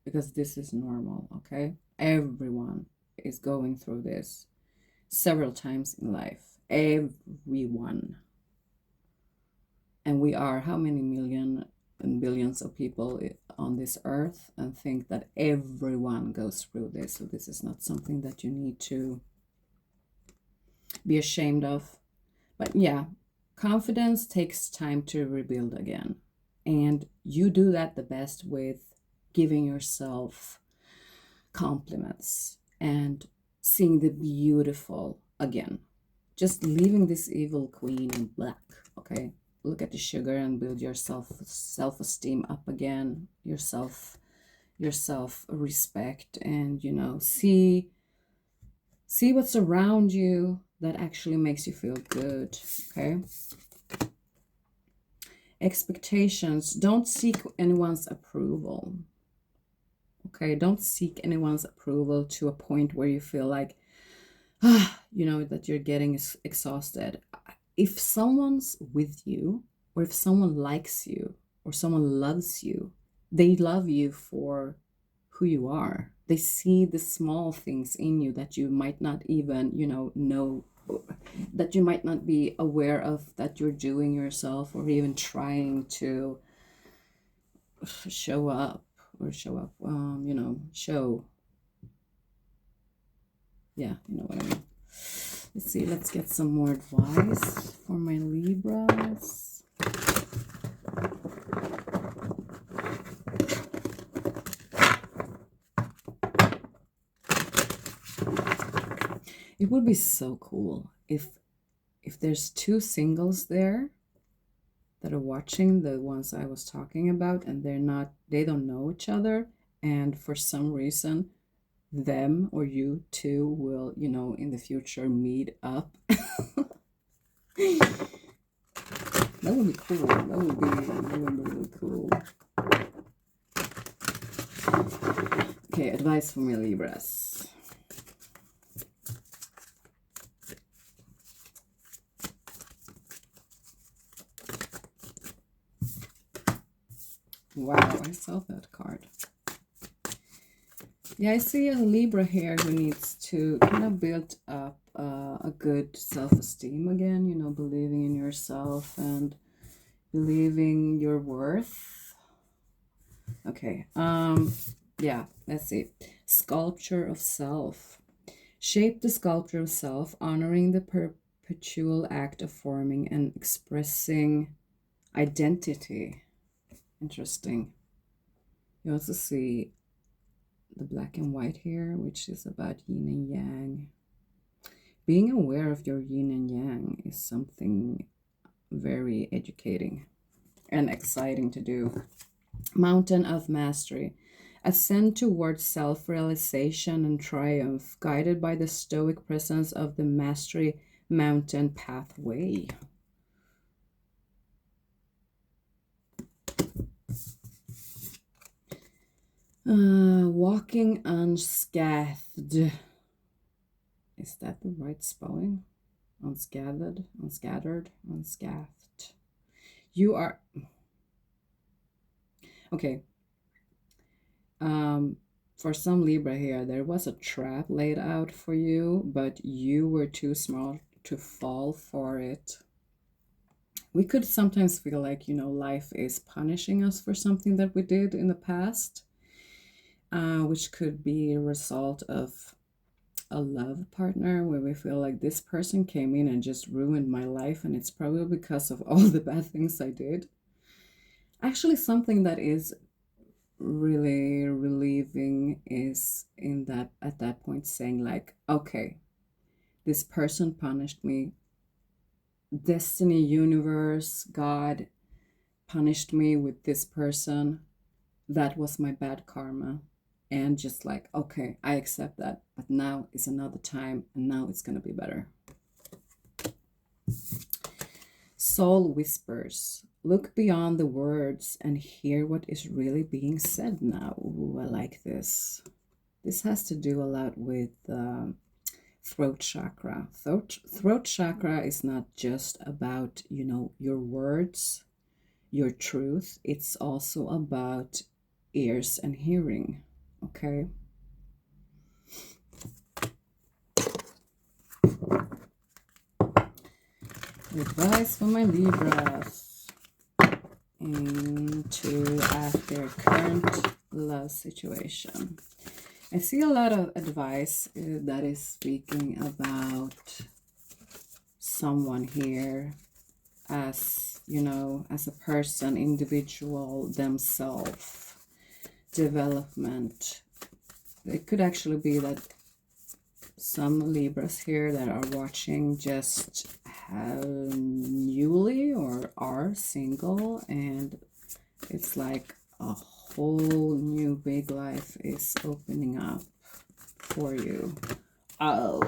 because this is normal, okay? Everyone is going through this several times in life. Everyone. And we are how many million and billions of people on this earth, and think that everyone goes through this. So this is not something that you need to be ashamed of. But yeah, confidence takes time to rebuild again. And you do that the best with giving yourself compliments and seeing the beautiful again. Just leaving this evil queen in black, okay? Look at the sugar and build your self-esteem up again, your self-respect, and see what's around you that actually makes you feel good, okay? Expectations. Don't seek anyone's approval, okay? Don't seek anyone's approval to a point where you feel like, that you're getting exhausted. If someone's with you, or if someone likes you, or someone loves you, they love you for who you are. They see the small things in you that you might not even, know, that you might not be aware of that you're doing yourself, or even trying to show up, show. Yeah, you know what I mean. Let's see, let's get some more advice for my Libras. It would be so cool if there's two singles there that are watching the ones I was talking about, and they don't know each other, and for some reason them or you two will, in the future meet up. That would be cool. That would be really cool. Okay, advice for my Libras. Wow, I saw that card. Yeah, I see a Libra here who needs to kind of build up a good self-esteem again, believing in yourself and believing your worth. Okay, yeah, let's see. Sculpture of self. Shape the sculpture of self, honoring the perpetual act of forming and expressing identity. Interesting. You also see the black and white here, which is about yin and yang. Being aware of your yin and yang is something very educating and exciting to do. Mountain of mastery. Ascend towards self-realization and triumph, guided by the stoic presence of the mastery mountain pathway. Walking unscathed. Is that the right spelling? Unscathed, unscathed. You are... Okay. For some Libra here, there was a trap laid out for you, but you were too small to fall for it. We could sometimes feel like, life is punishing us for something that we did in the past, which could be a result of a love partner where we feel like this person came in and just ruined my life, and it's probably because of all the bad things I did. Actually, something that is really relieving is at that point saying like, okay, this person punished me. Destiny, universe, God punished me with this person. That was my bad karma. And just like, okay, I accept that, but now is another time, and now it's gonna be better. soul whispers. Look beyond the words and hear what is really being said now. Ooh, I like this. This has to do a lot with throat chakra. Throat chakra is not just about, you know, your words, your truth. It's also about ears and hearing. Okay. Advice for my Libras into at their current love situation. I see a lot of advice that is speaking about someone here as, you know, as a person, individual, themselves, development. It could actually be that some Libras here that are watching just have newly or are single, and it's like a whole new big life is opening up for you. Oh,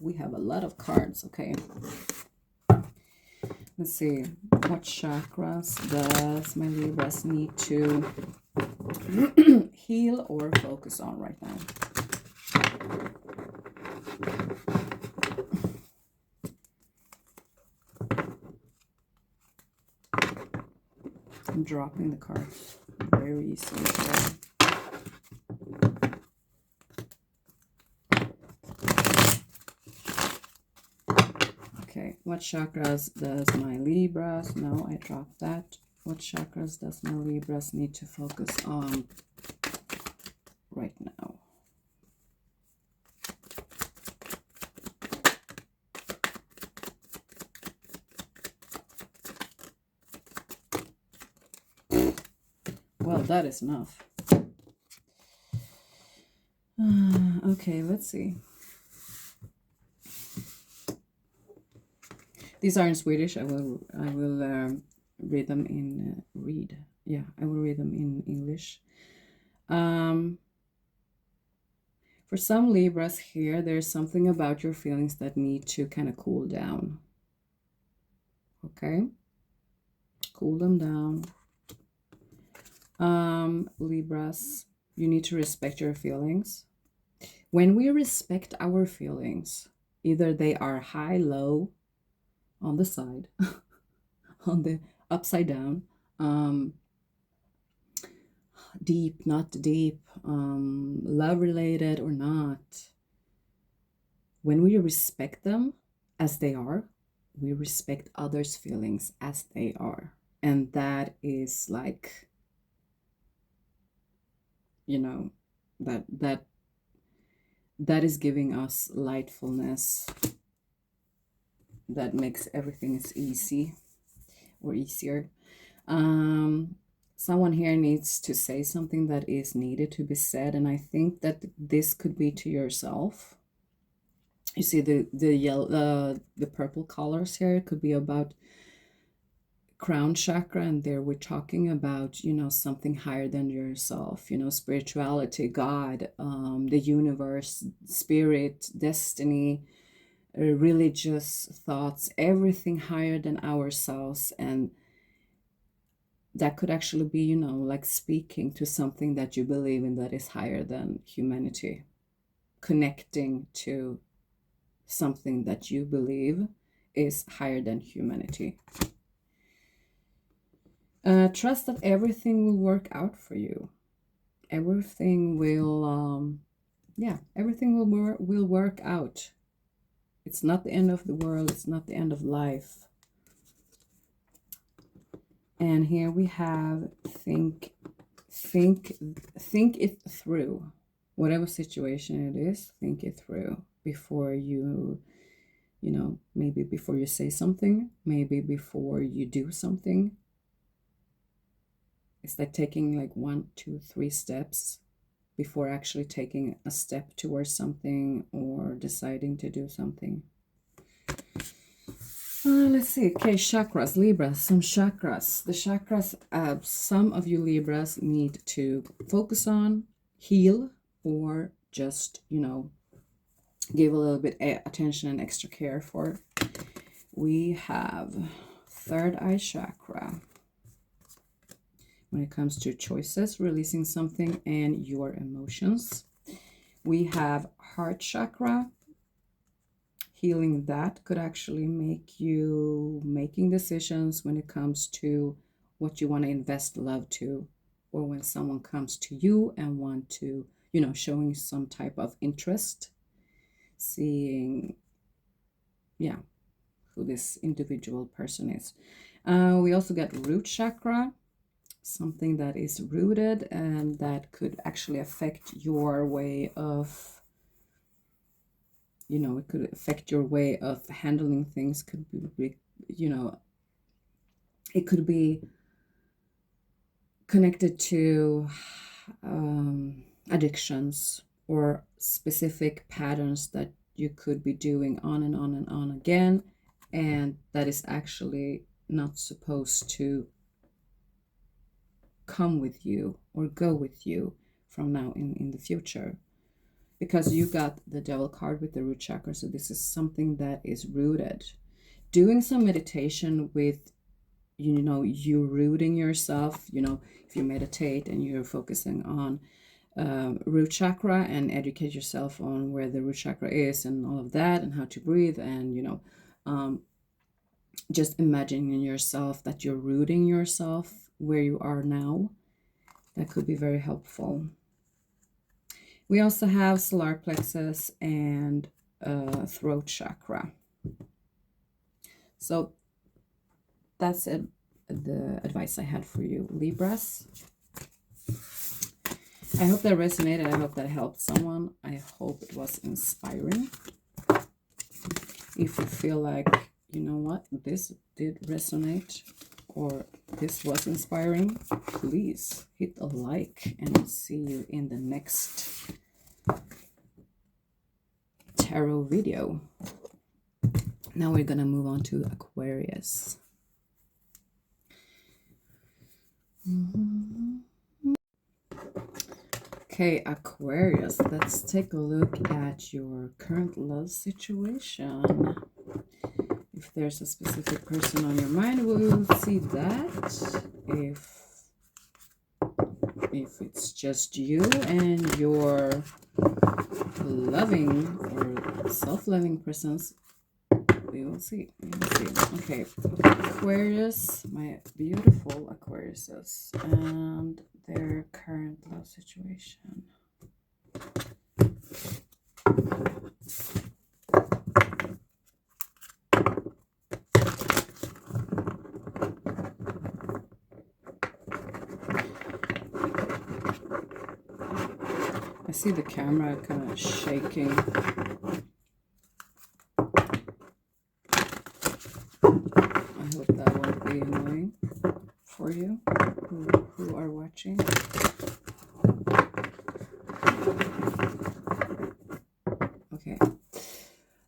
we have a lot of cards. Okay, let's see, what chakras does my Libras need to heal or focus on right now? I'm dropping the cards very easily today. Okay, what chakras does my Libras? No, I dropped that. What chakras does my Libras need to focus on right now? Well, that is enough. Okay, let's see. These are in Swedish. I will read them in I will read them in English. For some Libras here, there's something about your feelings that need to kind of cool down. Okay, cool them down. Libras, you need to respect your feelings. When we respect our feelings, either they are high, low, on the side, on the upside down, deep, not deep, love related or not. When we respect them as they are, we respect others' feelings as they are. And that is like, you know, that is giving us lightfulness. That makes everything is easy or easier. Someone here needs to say something that is needed to be said, and I think that this could be to yourself. You see the yellow, the purple colors here. It could be about crown chakra, and there we're talking about, you know, something higher than yourself, you know, spirituality, God, the universe, spirit, destiny, religious thoughts, everything higher than ourselves. And that could actually be, you know, like speaking to something that you believe in that is higher than humanity, connecting to something that you believe is higher than humanity. Trust that everything will work out for you. Everything will, everything will work out. It's not the end of the world. It's not the end of life. And here we have think it through. Whatever situation it is, think it through before you know, maybe before you say something, maybe before you do something. It's like taking like 1, 2, 3 steps before actually taking a step towards something or deciding to do something. Let's see. Okay, chakras, Libras, some chakras. The chakras, some of you Libras need to focus on, heal, or just, you know, give a little bit attention and extra care for. We have third eye chakra. When it comes to choices, releasing something, and your emotions. We have heart chakra. Healing that could actually make you making decisions when it comes to what you want to invest love to, or when someone comes to you and want to, showing some type of interest, seeing, yeah, who this individual person is. We also get root chakra, something that is rooted and that could actually affect your way of, it could affect your way of handling things. Could be, it could be connected to addictions or specific patterns that you could be doing on and on and on again, and that is actually not supposed to come with you or go with you from now in the future, because you got the devil card with the root chakra. So this is something that is rooted. Doing some meditation with, you rooting yourself, if you meditate and you're focusing on root chakra and educate yourself on where the root chakra is and all of that and how to breathe, and just imagining yourself that you're rooting yourself where you are now. That could be very helpful. We also have solar plexus and throat chakra. So that's it, the advice I had for you, Libras. I hope that resonated. I hope that helped someone. I hope it was inspiring. If you feel like, you know what, this did resonate or this was inspiring, please hit a like, and I'll see you in the next tarot video. Now we're gonna move on to Aquarius. Okay, Aquarius, let's take a look at your current love situation. If there's a specific person on your mind, we'll see that. If it's just you and your loving or self-loving presence, we will see. Okay, Aquarius, my beautiful Aquariuses, and their current love situation. I see the camera kind of shaking. I hope that won't be annoying for you who are watching. Okay,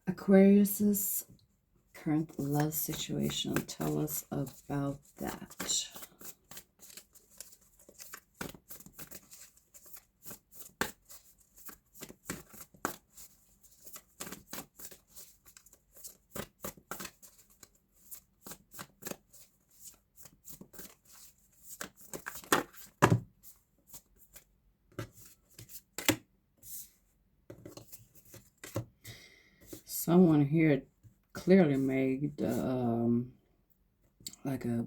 Aquarius's current love situation. Tell us about that. Someone here clearly made like a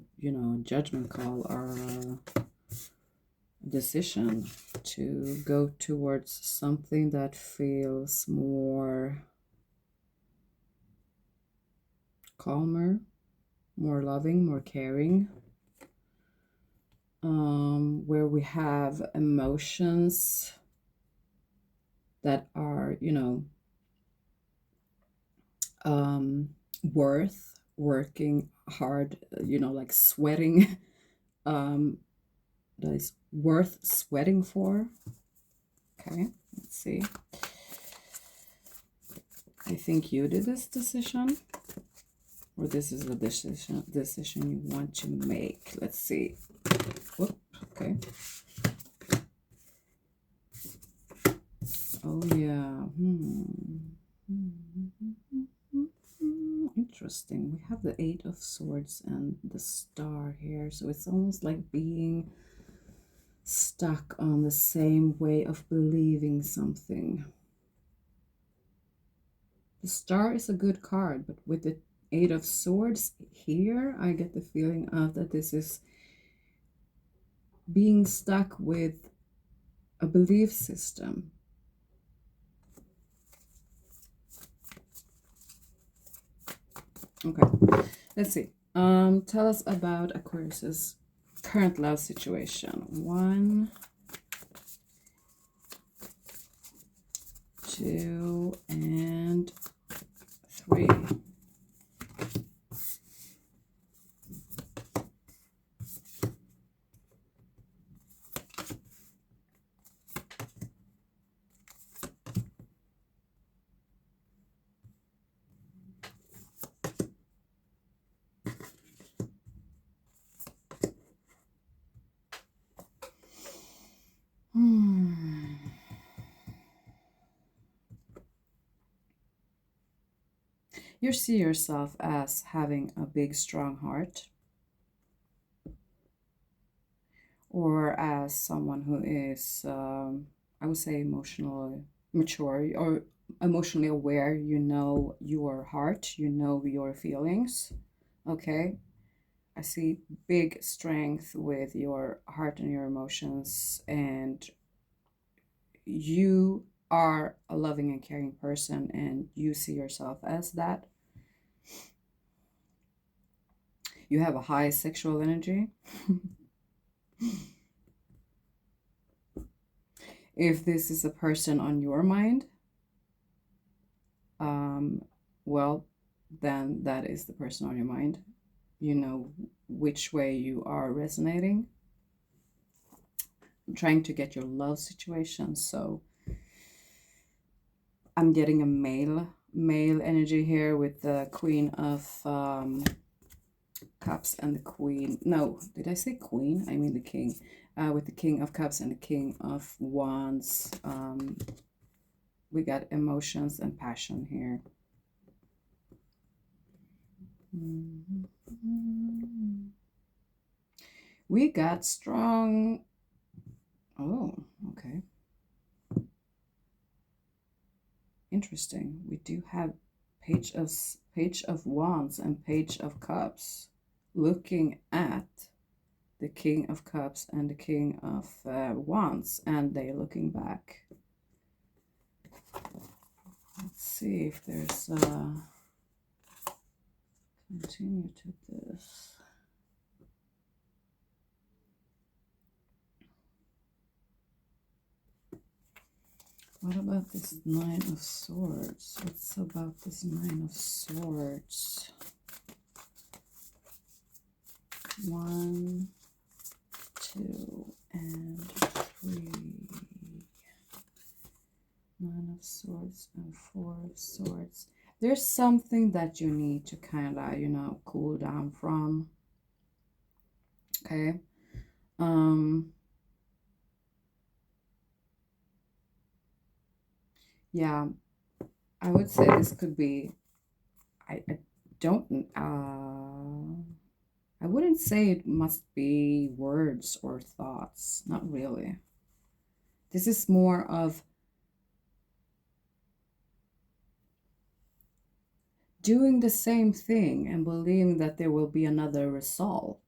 judgment call or a decision to go towards something that feels more calmer, more loving, more caring, where we have emotions that are worth working hard, like sweating, that is worth sweating for. Okay, let's see. I think you did this decision, or this is the decision you want to make. Let's see. Whoop, okay. Oh yeah. interesting. We have the Eight of Swords and the Star here. So it's almost like being stuck on the same way of believing something. The Star is a good card, but with the Eight of Swords here, I get the feeling of that this is being stuck with a belief system. Okay, let's see. Tell us about Aquarius's current love situation. 1, 2, and 3. You see yourself as having a big, strong heart, or as someone who is, I would say, emotionally mature or emotionally aware. You know your heart, you know your feelings. Okay, I see big strength with your heart and your emotions, and you are a loving and caring person, and you see yourself as that. You have a high sexual energy. If this is a person on your mind, well, then that is the person on your mind. You know which way you are resonating. I'm trying to get your love situation, so I'm getting a male energy here with the Queen of Cups and the Queen. No, did I say Queen? I mean the King. With the King of Cups and the King of Wands. We got emotions and passion here. We got strong. Oh, okay. Interesting. We do have Page of Wands and Page of Cups looking at the King of Cups and the King of Wands, and they're looking back. Let's see if there's continue to this. What about this Nine of Swords? What's about this Nine of Swords? 1, 2, and 3. Nine of Swords and 4 of Swords. There's something that you need to kind of, cool down from. Okay. Yeah, I would say this could be, I don't, I wouldn't say it must be words or thoughts. Not really. This is more of doing the same thing and believing that there will be another result.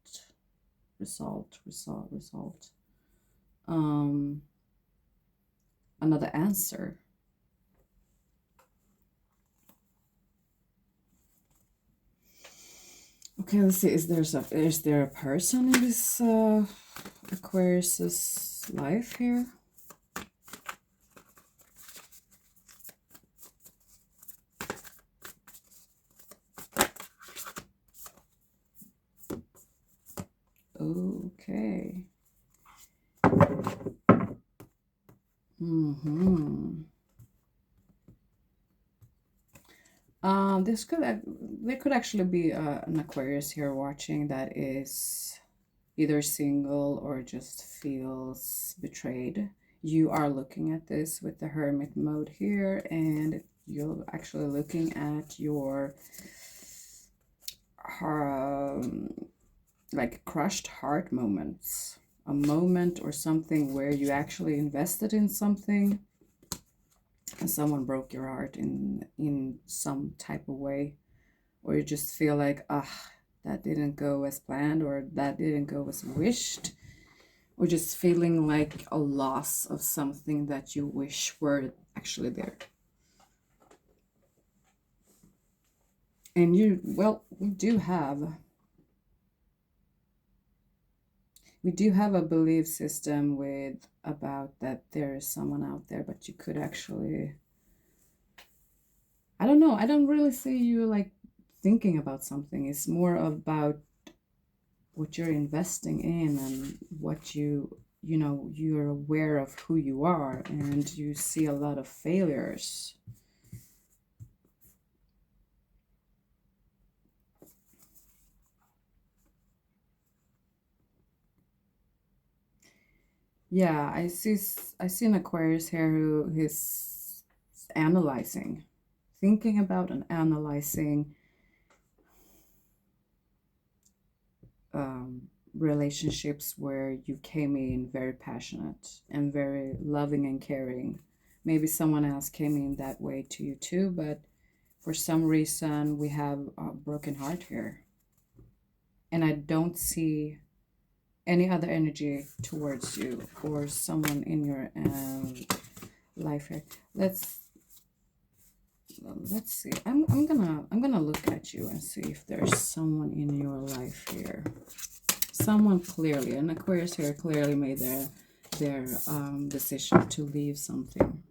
Another answer. Okay, let's see. Is there a person in this Aquarius's life here? Okay. There could actually be an Aquarius here watching that is either single or just feels betrayed. You are looking at this with the Hermit mode here, and you're actually looking at your like crushed heart moments, a moment or something where you actually invested in something and someone broke your heart in some type of way, or you just feel like, that didn't go as planned, or that didn't go as wished, or just feeling like a loss of something that you wish were actually there. And we do have a belief system with about that there is someone out there, but you could actually, I don't know, I don't really see you like thinking about something. It's more about what you're investing in and what you're aware of who you are, and you see a lot of failures. Yeah, I see an Aquarius here who is analyzing, thinking about and analyzing relationships where you came in very passionate and very loving and caring. Maybe someone else came in that way to you too, but for some reason we have a broken heart here. And I don't see any other energy towards you or someone in your life here. Let's see. I'm gonna look at you and see if there's someone in your life here. Someone clearly, an Aquarius here clearly made their decision to leave something,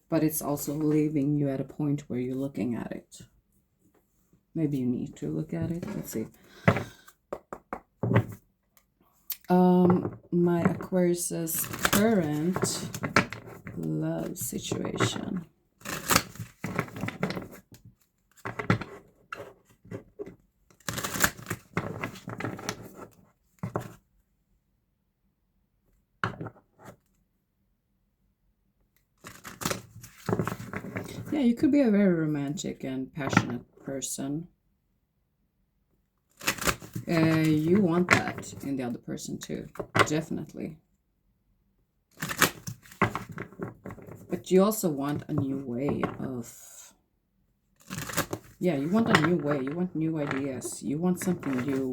but it's also leaving you at a point where you're looking at it. Maybe you need to look at it. Let's see. My Aquarius's current love situation. Yeah, you could be a very romantic and passionate person. You want that in the other person too, definitely. But you also want a new way of, yeah, you want a new way. You want new ideas. You want something new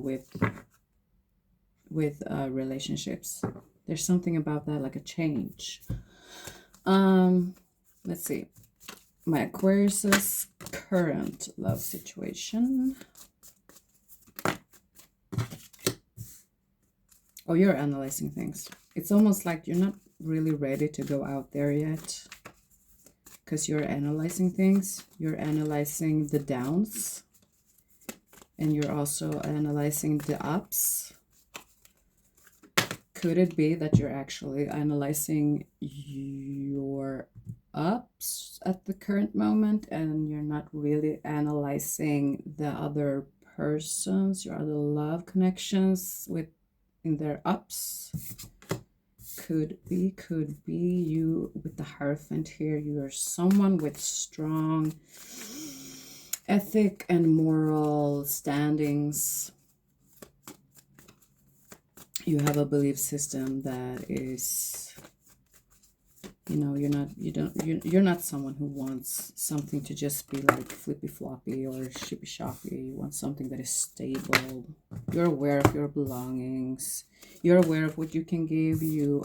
with relationships. There's something about that, like a change. Let's see. My Aquarius's current love situation. Oh, you're analyzing things. It's almost like you're not really ready to go out there yet, because you're analyzing things. You're analyzing the downs, and you're also analyzing the ups. Could it be that you're actually analyzing your ups at the current moment, and you're not really analyzing the other persons, your other love connections in their ups? Could be you with the Hierophant here. You are someone with strong ethic and moral standings. You have a belief system that is, you're not someone who wants something to just be like flippy floppy or shippy shoppy. You want something that is stable. You're aware of your belongings. You're aware of what you can give. You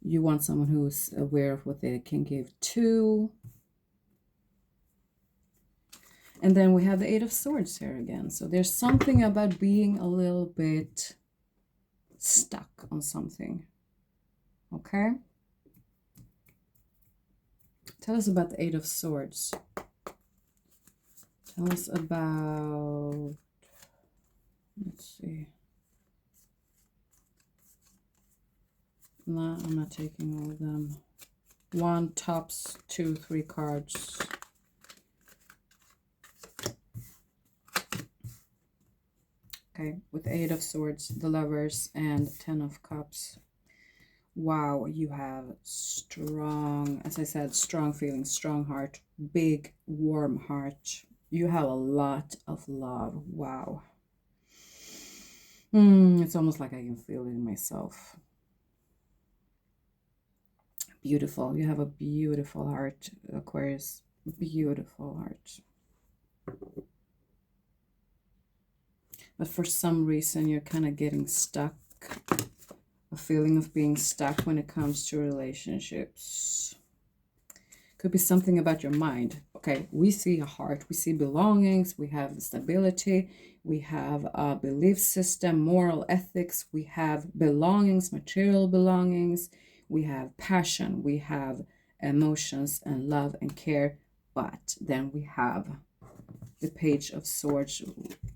want someone who's aware of what they can give too. And then we have the Eight of Swords here again. So there's something about being a little bit stuck on something. Okay? Tell us about the Eight of Swords. Tell us about, let's see. No, I'm not taking all of them. One, tops, 2, 3 cards. Okay, with Eight of Swords, the Lovers, and 10 of Cups. Wow, you have strong, as I said, strong feelings, strong heart, big, warm heart. You have a lot of love. Wow. It's almost like I can feel it in myself. Beautiful. You have a beautiful heart, Aquarius. Beautiful heart. But for some reason, you're kind of getting stuck. A feeling of being stuck when it comes to relationships. Could be something about your mind. Okay, we see a heart, we see belongings, we have stability, we have a belief system, moral ethics, we have belongings, material belongings, we have passion, we have emotions and love and care. But then we have the Page of Swords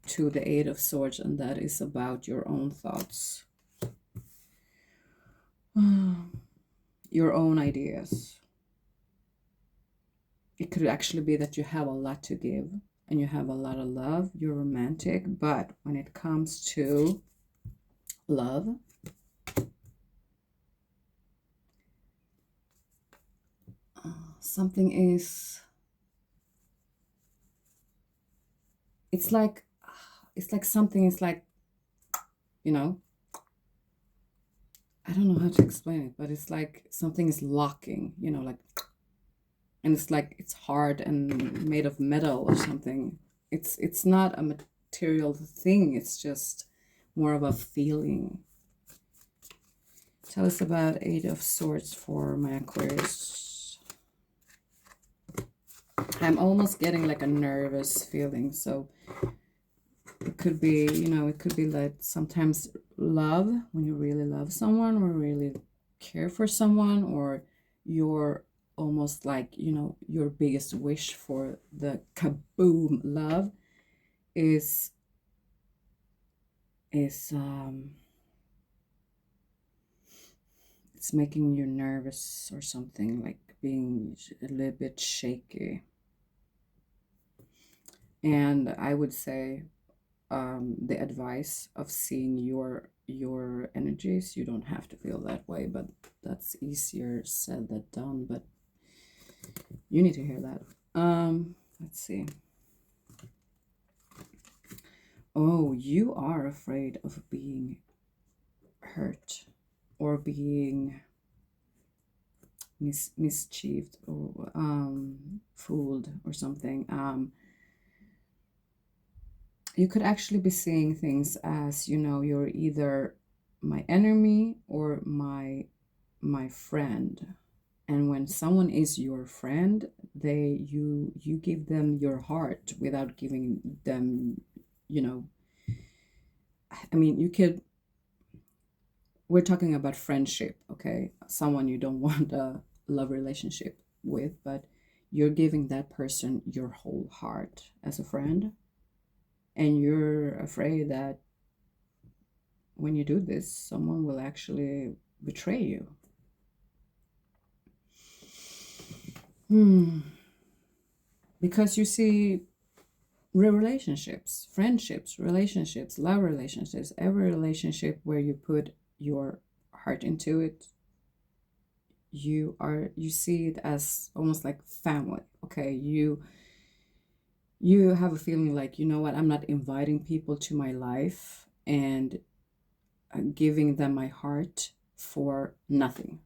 to the Eight of Swords, and that is about your own thoughts, your own ideas. It could actually be that you have a lot to give and you have a lot of love, you're romantic, but when it comes to love, something is, it's like something is like, you know, I don't know how to explain it, but it's like something is locking, you know, like, and it's like it's hard and made of metal or something. It's not a material thing, it's just more of a feeling. Tell us about Eight of Swords for my Aquarius. I'm almost getting like a nervous feeling, so it could be, you know, it could be like sometimes love, when you really love someone or really care for someone, or you're almost like, you know, your biggest wish for the kaboom love is it's making you nervous or something, like being a little bit shaky. And I would say the advice of seeing your energies, you don't have to feel that way, but that's easier said than done, but you need to hear that. Let's see. Oh, you are afraid of being hurt or being mischieved or fooled or something. You could actually be seeing things as, you know, you're either my enemy or my friend. And when someone is your friend, you give them your heart without giving them, you know, I mean, you could, we're talking about friendship, okay? Someone you don't want a love relationship with, but you're giving that person your whole heart as a friend. And you're afraid that when you do this, someone will actually betray you. Because you see, relationships, friendships, relationships, love relationships, every relationship where you put your heart into it, you see it as almost like family. Okay, you have a feeling like, you know what, I'm not inviting people to my life and giving them my heart for nothing.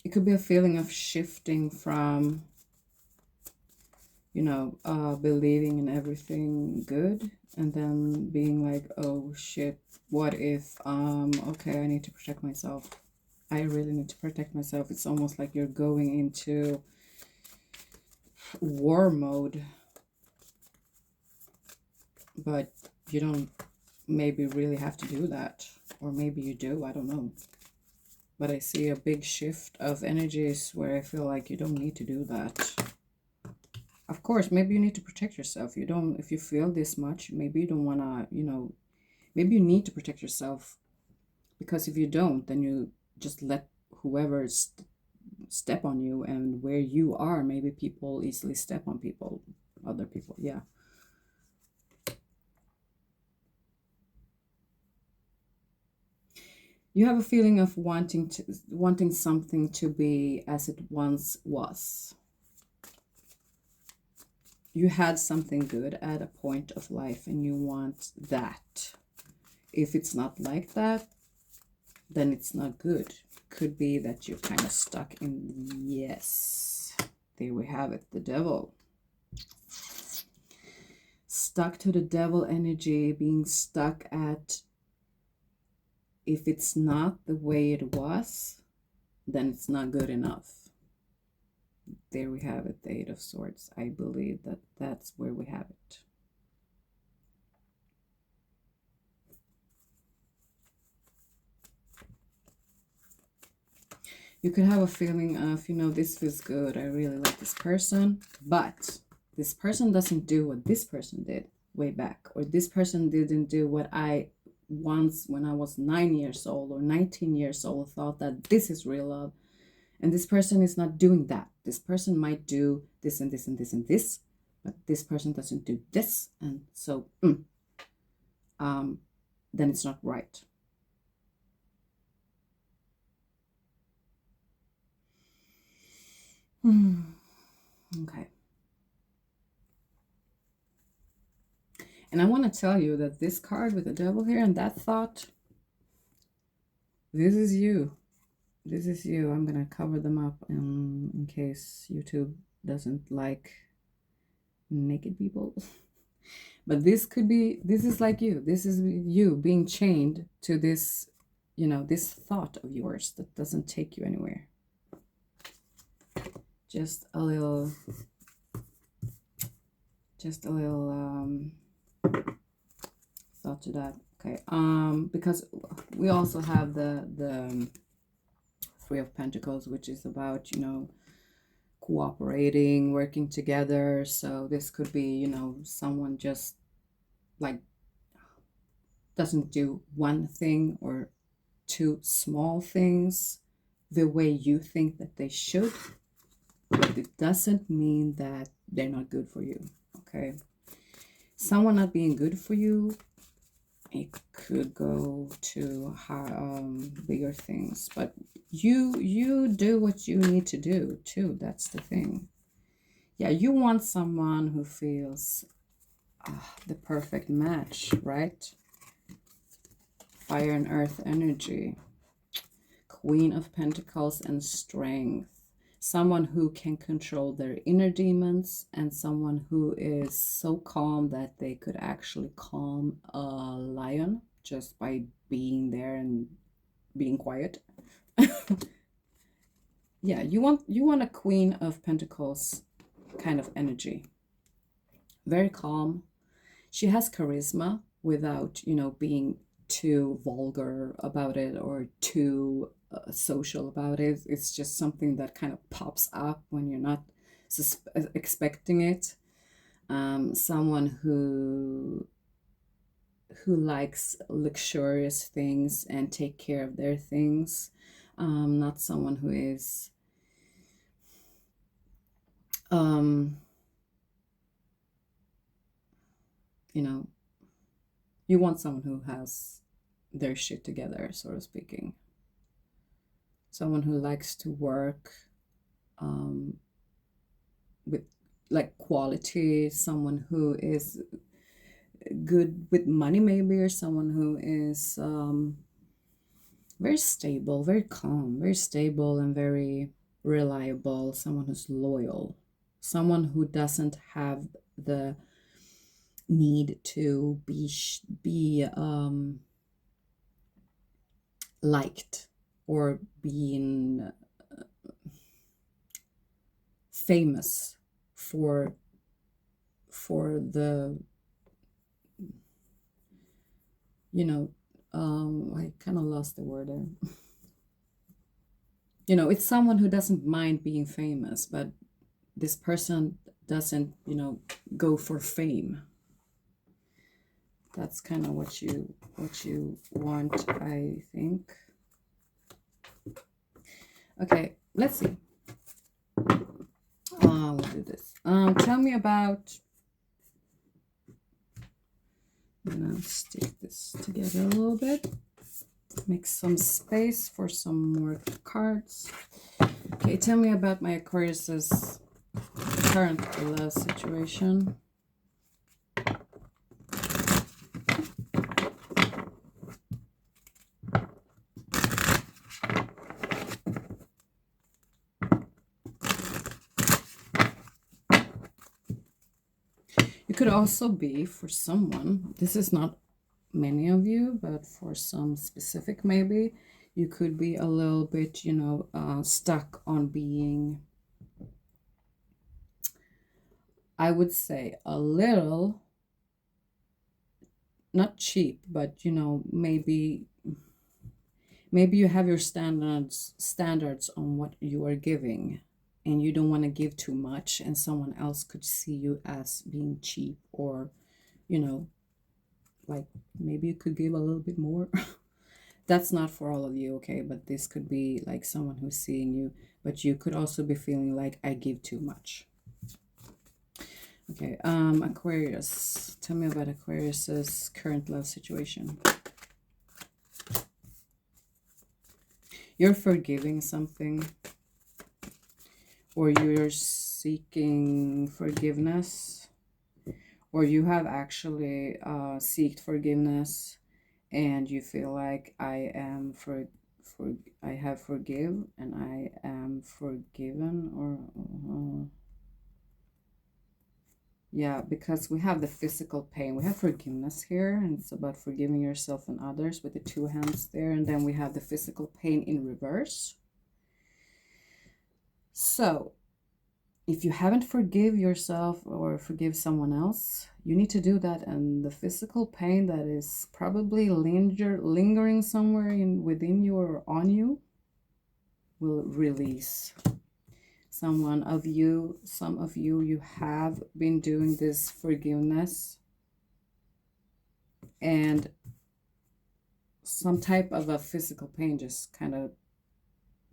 It could be a feeling of shifting from, you know, believing in everything good and then being like, oh shit, what if, okay, I need to protect myself. I really need to protect myself. It's almost like you're going into war mode, but you don't maybe really have to do that, or maybe you do, I don't know. But I see a big shift of energies where I feel like you don't need to do that. Of course, maybe you need to protect yourself. You don't, if you feel this much, maybe you don't want to, you know, maybe you need to protect yourself, because if you don't, then you just let whoever step on you, and where you are, maybe people easily step on people, other people. Yeah. You have a feeling of wanting something to be as it once was. You had something good at a point of life and you want that. If it's not like that, then it's not good. Could be that you're kind of stuck in, yes, there we have it, the devil. Stuck to the devil energy, being stuck at, if it's not the way it was, then it's not good enough. There we have it, the Eight of Swords. I believe that that's where we have it. You could have a feeling of, you know, this feels good. I really like this person, but this person doesn't do what this person did way back, or this person didn't do what I once, when I was 9 years old or 19 years old, thought that this is real love. And this person is not doing that. This person might do this and this and this and this, but this person doesn't do this. And so, then it's not right. Okay. And I want to tell you that this card with the devil here and that thought, this is you. This is you. I'm going to cover them up in case YouTube doesn't like naked people. But this could be, this is like you. This is you being chained to this, you know, this thought of yours that doesn't take you anywhere. Just a little thought to that. Okay. Because we also have the Three of Pentacles, which is about, you know, cooperating, working together. So this could be, you know, someone just like doesn't do one thing or two small things the way you think that they should, but it doesn't mean that they're not good for you. Okay, someone not being good for you, it could go to bigger things, but you do what you need to do too. That's the thing. Yeah, you want someone who feels the perfect match, right? Fire and earth energy, Queen of Pentacles and strength. Someone who can control their inner demons, and someone who is so calm that they could actually calm a lion just by being there and being quiet. Yeah, you want a Queen of Pentacles kind of energy. Very calm. She has charisma without, you know, being too vulgar about it or too social about it. It's just something that kind of pops up when you're not expecting it. Someone who likes luxurious things and take care of their things. Not someone who is you know, you want someone who has their shit together, sort of speaking. Someone who likes to work with like quality, someone who is good with money maybe, or someone who is very stable, very calm, very stable and very reliable, someone who's loyal, someone who doesn't have the need to be liked or being famous for the, you know, I kind of lost the word there. You know, it's someone who doesn't mind being famous, but this person doesn't, you know, go for fame. That's kind of what you want, I think. Okay, let's see. We'll do this. Tell me about, I'm gonna stick this together a little bit. Make some space for some more cards. Okay, tell me about my Aquarius's current love situation. It could also be for someone, this is not many of you, but for some specific maybe, you could be a little bit, you know, stuck on being, I would say, a little, not cheap, but, you know, maybe you have your standards on what you are giving, and you don't want to give too much, and someone else could see you as being cheap, or, you know, like maybe you could give a little bit more. That's not for all of you, okay? But this could be like someone who's seeing you, but you could also be feeling like I give too much. Okay, Aquarius. Tell me about Aquarius's current love situation. You're forgiving something, or you're seeking forgiveness, or you have actually seeked forgiveness, and you feel like I have forgive and I am forgiven, or yeah, because we have the physical pain. We have forgiveness here, and it's about forgiving yourself and others with the two hands there, and then we have the physical pain in reverse. So if you haven't forgive yourself or forgive someone else, you need to do that, and the physical pain that is probably lingering somewhere within you or on you will release. Some of you, you have been doing this forgiveness, and some type of a physical pain just kind of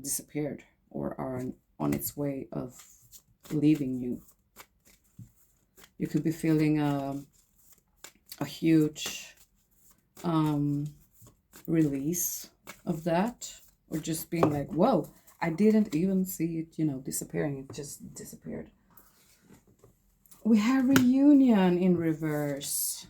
disappeared or are on its way of leaving you. You could be feeling a huge release of that, or just being like, whoa, I didn't even see it, you know, disappearing. It just disappeared. We have reunion in reverse.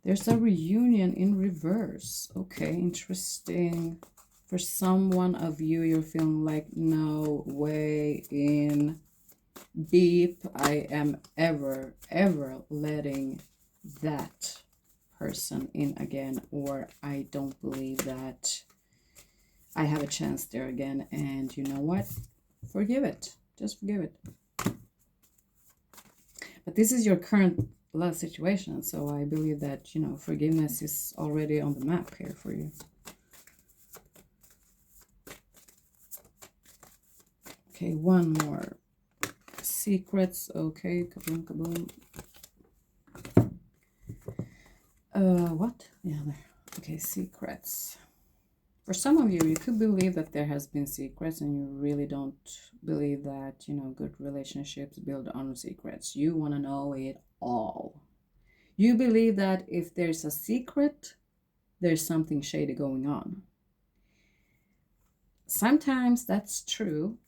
There's a reunion in reverse. Okay, interesting. For someone of you, you're feeling like, no way in deep I am ever letting that person in again, or I don't believe that I have a chance there again, and you know what? Forgive it. Just forgive it. But this is your current love situation, so I believe that, you know, forgiveness is already on the map here for you. Okay, one more. Secrets. Okay, kaboom, kaboom. What? Yeah, there. Okay, secrets. For some of you, you could believe that there has been secrets, and you really don't believe that, you know, good relationships build on secrets. You want to know it all. You believe that if there's a secret, there's something shady going on. Sometimes that's true.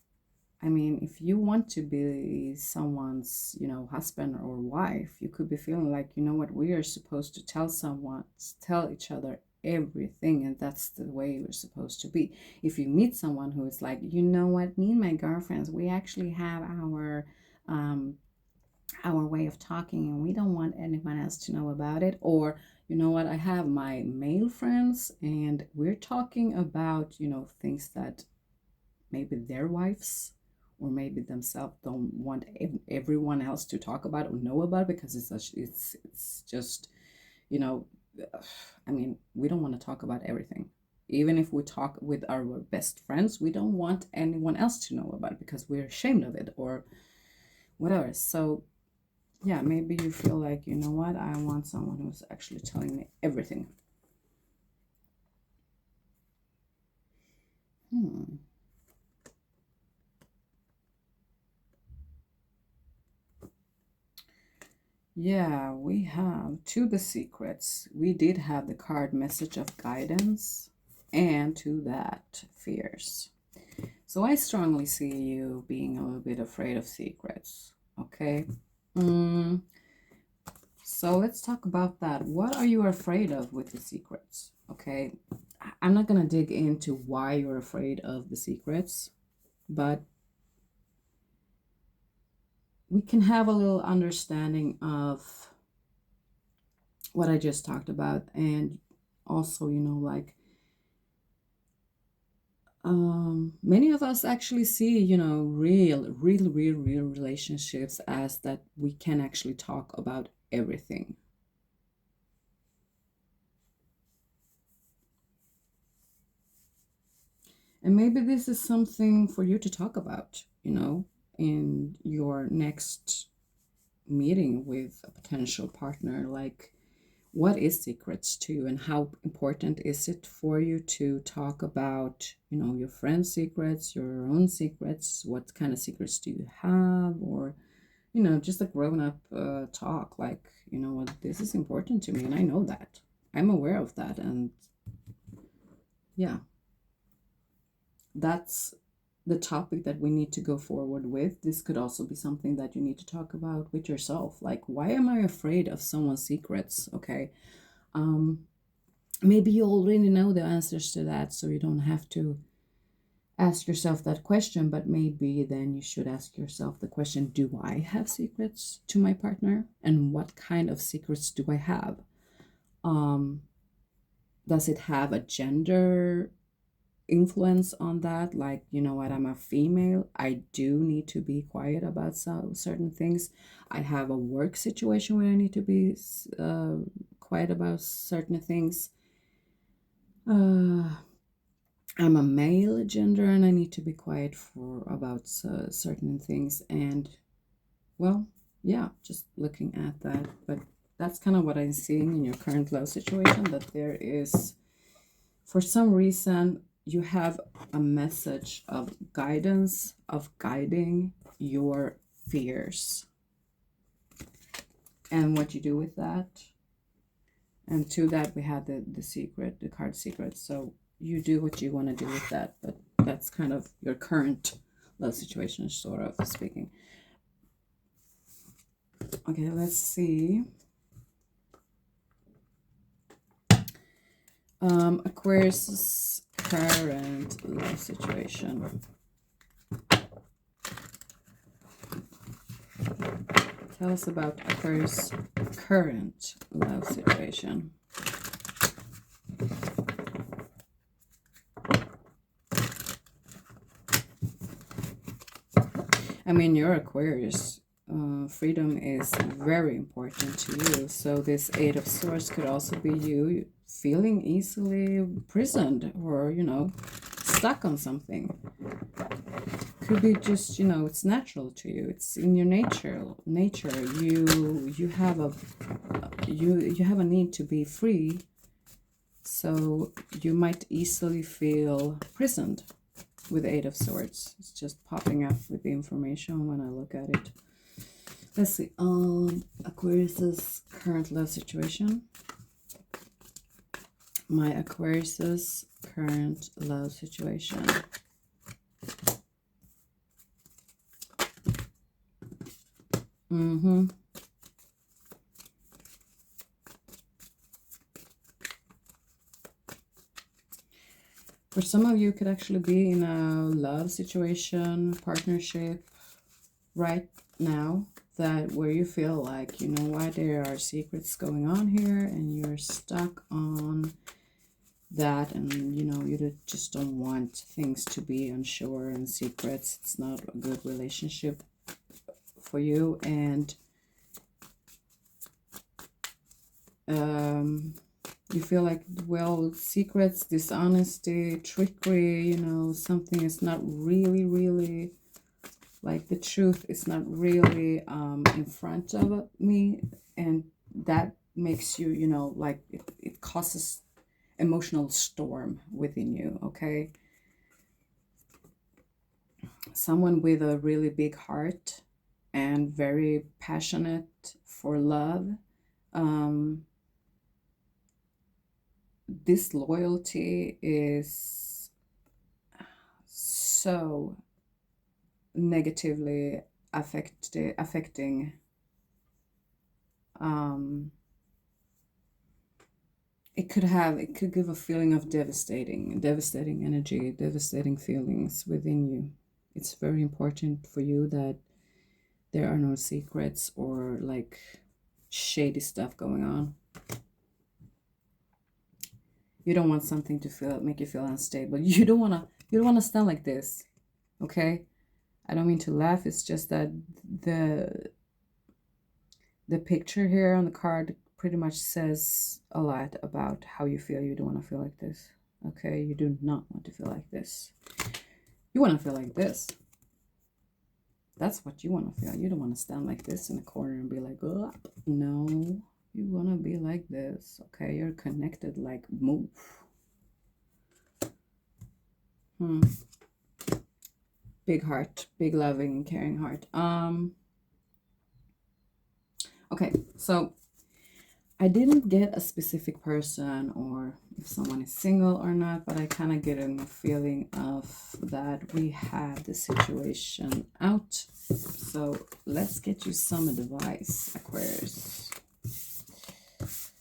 I mean, if you want to be someone's, you know, husband or wife, you could be feeling like, you know what, we are supposed to tell each other everything, and that's the way we're supposed to be. If you meet someone who is like, you know what, me and my girlfriends, we actually have our way of talking, and we don't want anyone else to know about it. Or, you know what, I have my male friends, and we're talking about, you know, things that maybe their wives or maybe themselves don't want everyone else to talk about or know about, because it's just, you know, I mean, we don't want to talk about everything. Even if we talk with our best friends, we don't want anyone else to know about it because we're ashamed of it or whatever. So yeah, maybe you feel like, you know what, I want someone who's actually telling me everything. Yeah, we have to the secrets. We did have the card message of guidance and to that fears. So I strongly see you being a little bit afraid of secrets. Okay. Mm, so let's talk about that. What are you afraid of with the secrets? Okay. I'm not going to dig into why you're afraid of the secrets, but we can have a little understanding of what I just talked about. And also, like, many of us actually see, real relationships as that we can actually talk about everything. And maybe this is something for you to talk about, in your next meeting with a potential partner. Like, what is secrets to you, and how important is it for you to talk about, your friends' secrets, your own secrets? What kind of secrets do you have? Or, just a grown-up talk, like, what, this is important to me, and I know that. I'm aware of that. And yeah, that's the topic that we need to go forward with. This could also be something that you need to talk about with yourself. Like, why am I afraid of someone's secrets? Okay. Maybe you already know the answers to that, so you don't have to ask yourself that question, but maybe then you should ask yourself the question, do I have secrets to my partner? And what kind of secrets do I have? Does it have a gender influence on that? Like, you know what, I'm a female, I do need to be quiet about certain things. I have a work situation where I need to be quiet about certain things. I'm a male gender and I need to be quiet for about certain things. And well, yeah, just looking at that. But that's kind of what I'm seeing in your current love situation, that there is, for some reason, you have a message of guidance, of guiding your fears. And what you do with that. And to that, we had the secret, the card secret. So you do what you want to do with that. But that's kind of your current love situation, sort of speaking. Okay, let's see. Aquarius' current love situation. Tell us about Aquarius' current love situation. I mean, you're Aquarius. Freedom is very important to you. So this Eight of Swords could also be you feeling easily imprisoned, or, stuck on something. Could be just, it's natural to you. It's in your nature. You have a need to be free. So you might easily feel prisoned with Eight of Swords. It's just popping up with the information when I look at it. Let's see. Aquarius's current love situation. My Aquarius's current love situation. For some of you, could actually be in a love situation, partnership right now, that where you feel like, you know what, there are secrets going on here and you're stuck on that, and you just don't want things to be unsure and secrets. It's not a good relationship for you. And you feel like, well, secrets, dishonesty, trickery, something is not really, like, the truth is not really in front of me. And that makes you, like, it causes emotional storm within you, okay? Someone with a really big heart and very passionate for love. This loyalty is so negatively affecting it could give a feeling of devastating energy, devastating feelings within you. It's very important for you that there are no secrets or like shady stuff going on. You don't want something to make you feel unstable. You don't want to stand like this. Okay? I don't mean to laugh. It's just that the picture here on the card pretty much says a lot about how you feel. You don't want to feel like this. Okay? You do not want to feel like this. You want to feel like this. That's what you want to feel. You don't want to stand like this in the corner and be like, oh, no. You want to be like this. Okay? You're connected, like, move. Big heart. Big loving and caring heart. Okay, so I didn't get a specific person or if someone is single or not, but I kind of get a feeling of that we have the situation out. So let's get you some advice, Aquarius.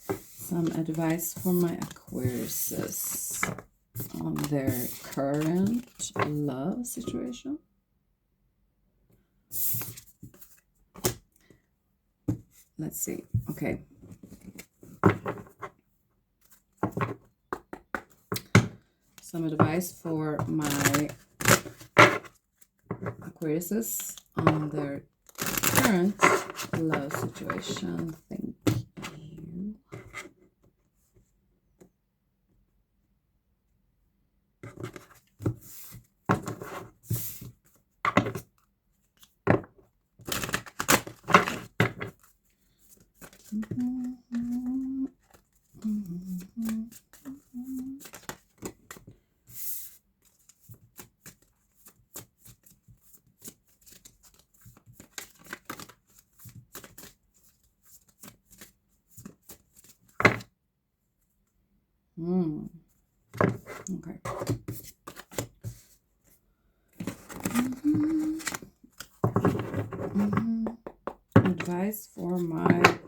Some advice for my Aquariuses on their current love situation. Let's see. Okay. Some advice for my Aquariuses on their current love situation. Thank you. Okay. Advice for my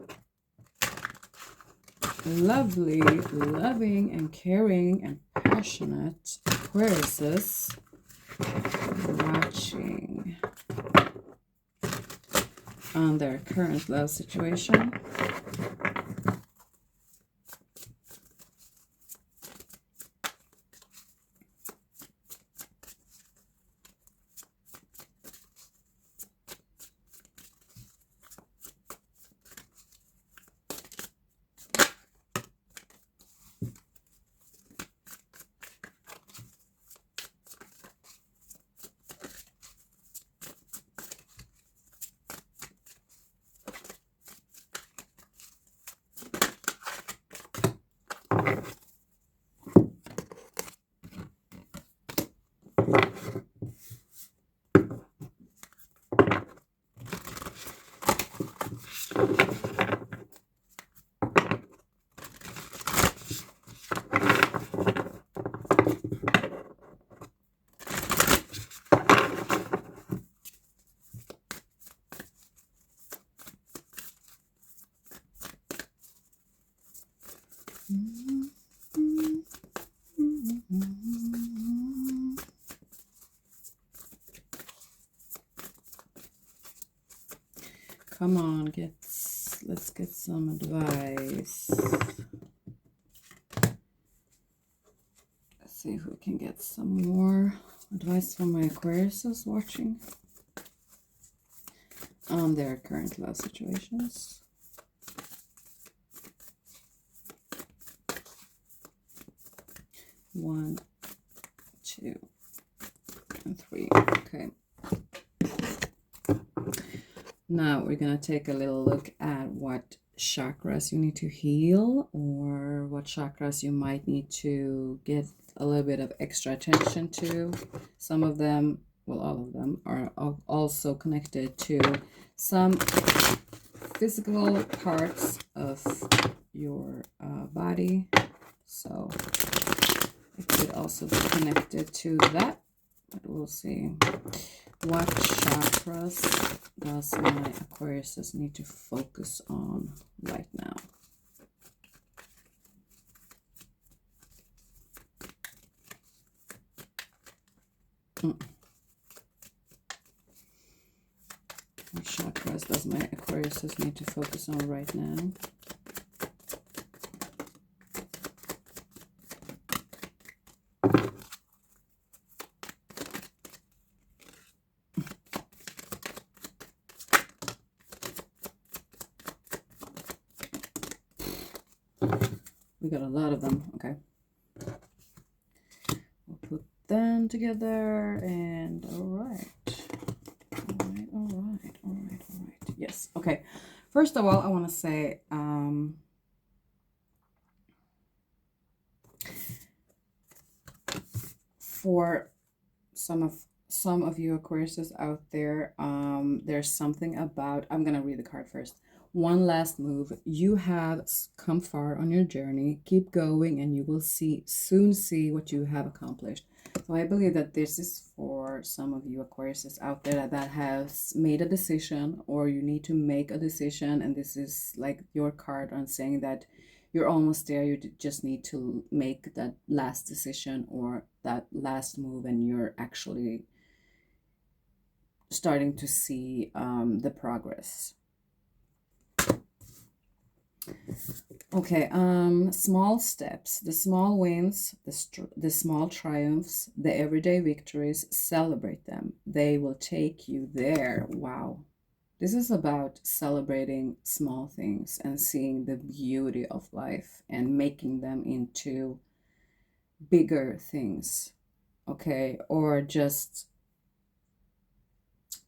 lovely, loving, and caring and passionate Aquariuses watching on their current love situation. Come on, let's get some advice. Let's see if we can get some more advice from my Aquariuses watching on their current love situations. 1, 2, and 3. Okay. Now we're going to take a little look at what chakras you need to heal or what chakras you might need to get a little bit of extra attention to. Some of them well, all of them are also connected to some physical parts of your body. So it could also be connected to that, but we'll see. What chakras does my Aquarius need to focus on right now? What chakras does my Aquarius need to focus on right now? We got a lot of them. Okay. We'll put them together and all right. All right. Yes. Okay. First of all, I want to say, for some of you Aquariuses out there, there's something about, I'm gonna read the card first. One last move. You have come far on your journey. Keep going and you will soon see what you have accomplished. So I believe that this is for some of you Aquariuses out there that has made a decision, or you need to make a decision, and this is like your card on saying that you're almost there. You just need to make that last decision or that last move, and you're actually starting to see the progress. Okay, small steps, the small wins, the small triumphs, the everyday victories, celebrate them. They will take you there. Wow. This is about celebrating small things and seeing the beauty of life and making them into bigger things, okay? Or just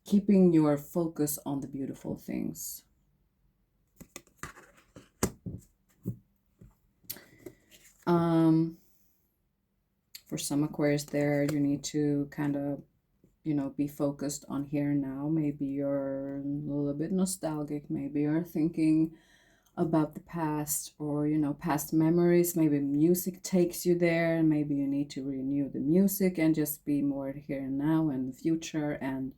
keeping your focus on the beautiful things. For some Aquarius there, you need to kind of, be focused on here and now. Maybe you're a little bit nostalgic. Maybe you're thinking about the past, or, past memories. Maybe music takes you there, and maybe you need to renew the music and just be more here and now and the future, and,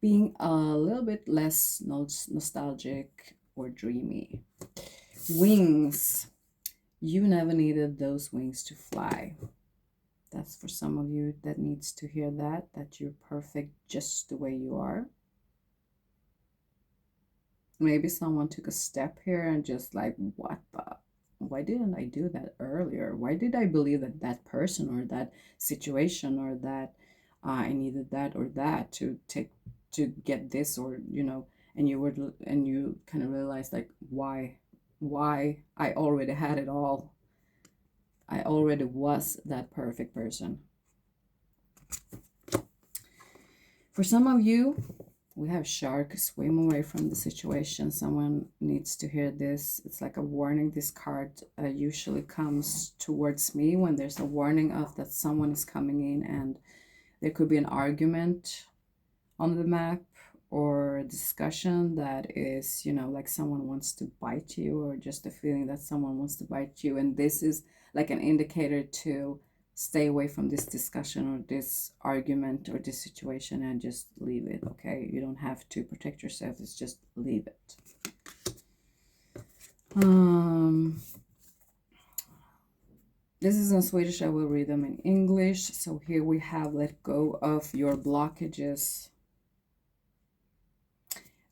being a little bit less nostalgic or dreamy. Wings. You never needed those wings to fly. That's for some of you that needs to hear that you're perfect just the way you are. Maybe someone took a step here and just like, why didn't I do that earlier? Why did I believe that that person or that situation or that I needed that or that to get this, or, and you kind of realize like, why I already had it all. I already was that perfect person. For some of you, we have shark. Swim away from the situation. Someone needs to hear this. It's like a warning. This card usually comes towards me when there's a warning of that someone is coming in, and there could be an argument on the map, or a discussion that is, like someone wants to bite you, or just a feeling that someone wants to bite you. And this is like an indicator to stay away from this discussion or this argument or this situation and just leave it, okay? You don't have to protect yourself. It's just leave it. This is in Swedish. I will read them in English. So here we have, let go of your blockages.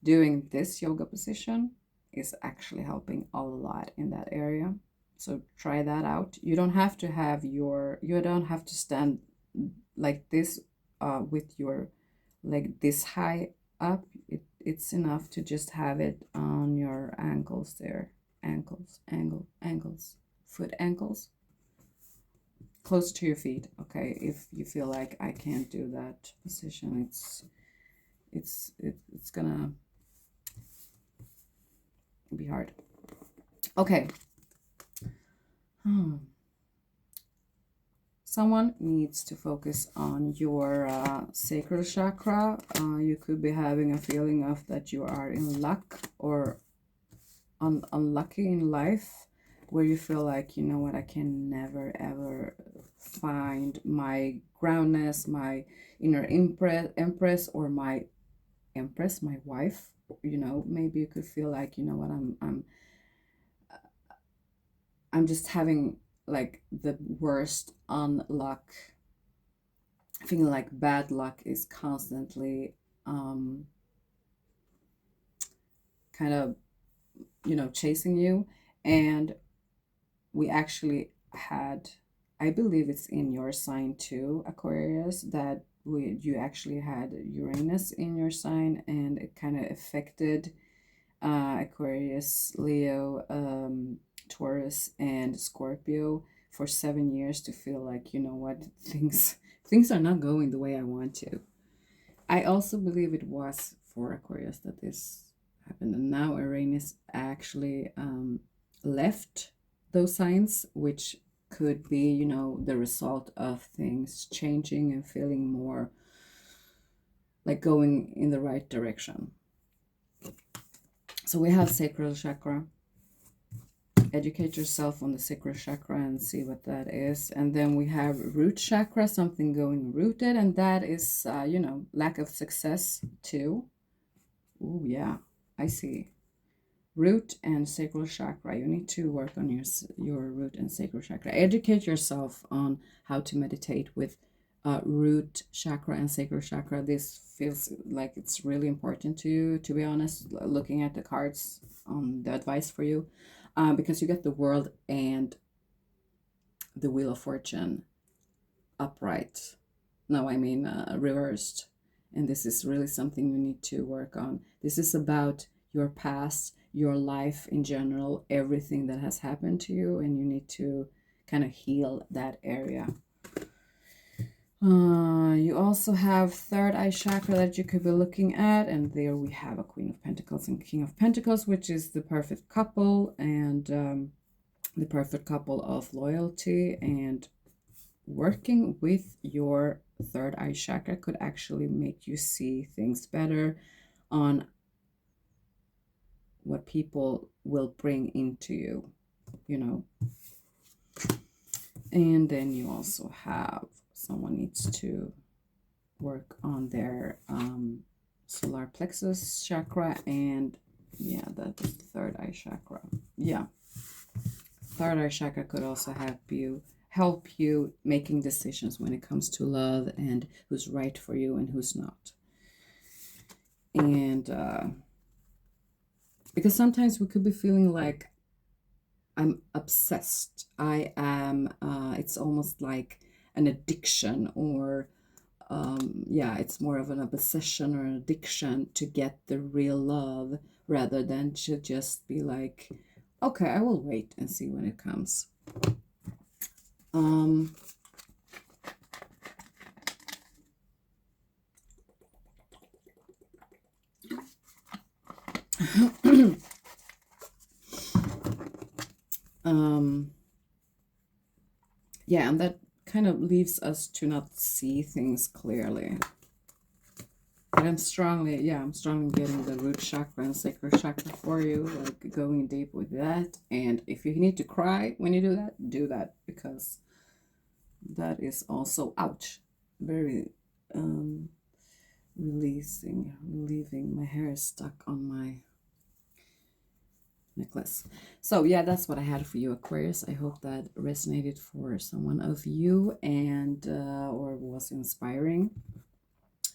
Doing this yoga position is actually helping a lot in that area. So try that out. You don't have to have you don't have to stand like this with your leg this high up. It's enough to just have it on your ankles there. Ankles, foot ankles. Close to your feet, okay? If you feel like I can't do that position, it's gonna be hard. Okay. someone needs to focus on your sacral chakra. You could be having a feeling of that you are in luck or unlucky in life, where you feel like, you know what, I can never ever find my groundness, my inner empress, or my empress, my wife. You know, maybe you could feel like, you know what, I'm just having like the worst unluck, feeling like bad luck is constantly kind of, you know, chasing you. And we actually had, I believe it's in your sign too, Aquarius, that you actually had Uranus in your sign, and it kind of affected Aquarius, Leo, Taurus, and Scorpio for 7 years, to feel like, you know what, things are not going the way I want to. I also believe it was for Aquarius that this happened, and now Uranus actually left those signs, which could be, you know, the result of things changing and feeling more like going in the right direction. So we have sacral chakra. Educate yourself on the sacral chakra and see what that is. And then we have root chakra, something going rooted, and that is, you know, lack of success too. Oh yeah, I see. Root and sacral chakra. You need to work on your root and sacral chakra. Educate yourself on how to meditate with root chakra and sacral chakra. This feels like it's really important to you, to be honest, looking at the cards on the advice for you, because you get the World and the Wheel of Fortune upright. No, I mean reversed. And this is really something you need to work on. This is about your past, your life in general, everything that has happened to you, and you need to kind of heal that area. You also have third eye chakra that you could be looking at, and there we have a Queen of Pentacles and King of Pentacles, which is the perfect couple, and the perfect couple of loyalty. And working with your third eye chakra could actually make you see things better on what people will bring into you, you know. And then you also have someone needs to work on their solar plexus chakra, and yeah, that's the third eye chakra. Yeah, third eye chakra could also help you making decisions when it comes to love and who's right for you and who's not. And because sometimes we could be feeling like I'm obsessed, I am it's almost like an addiction, or yeah, it's more of an obsession or an addiction to get the real love, rather than to just be like, okay, I will wait and see when it comes. Yeah, and that kind of leaves us to not see things clearly. But I'm strongly getting the root chakra and sacral chakra for you, like going deep with that. And if you need to cry when you do that, because that is also, ouch, very relieving. My hair is stuck on my necklace. So yeah, that's what I had for you, Aquarius. I hope that resonated for someone of you, and or was inspiring.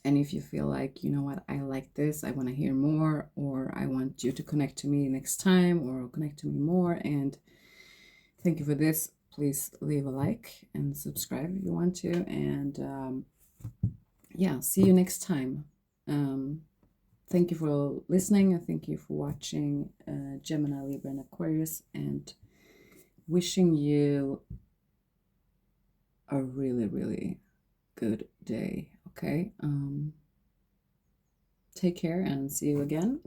And if you feel like, you know what, I like this, I want to hear more, or I want you to connect to me next time, or connect to me more, and thank you for this, please leave a like and subscribe if you want to. And yeah, see you next time. Thank you for listening, and thank you for watching Gemini, Libra, and Aquarius, and wishing you a really, really good day. Okay. Take care and see you again.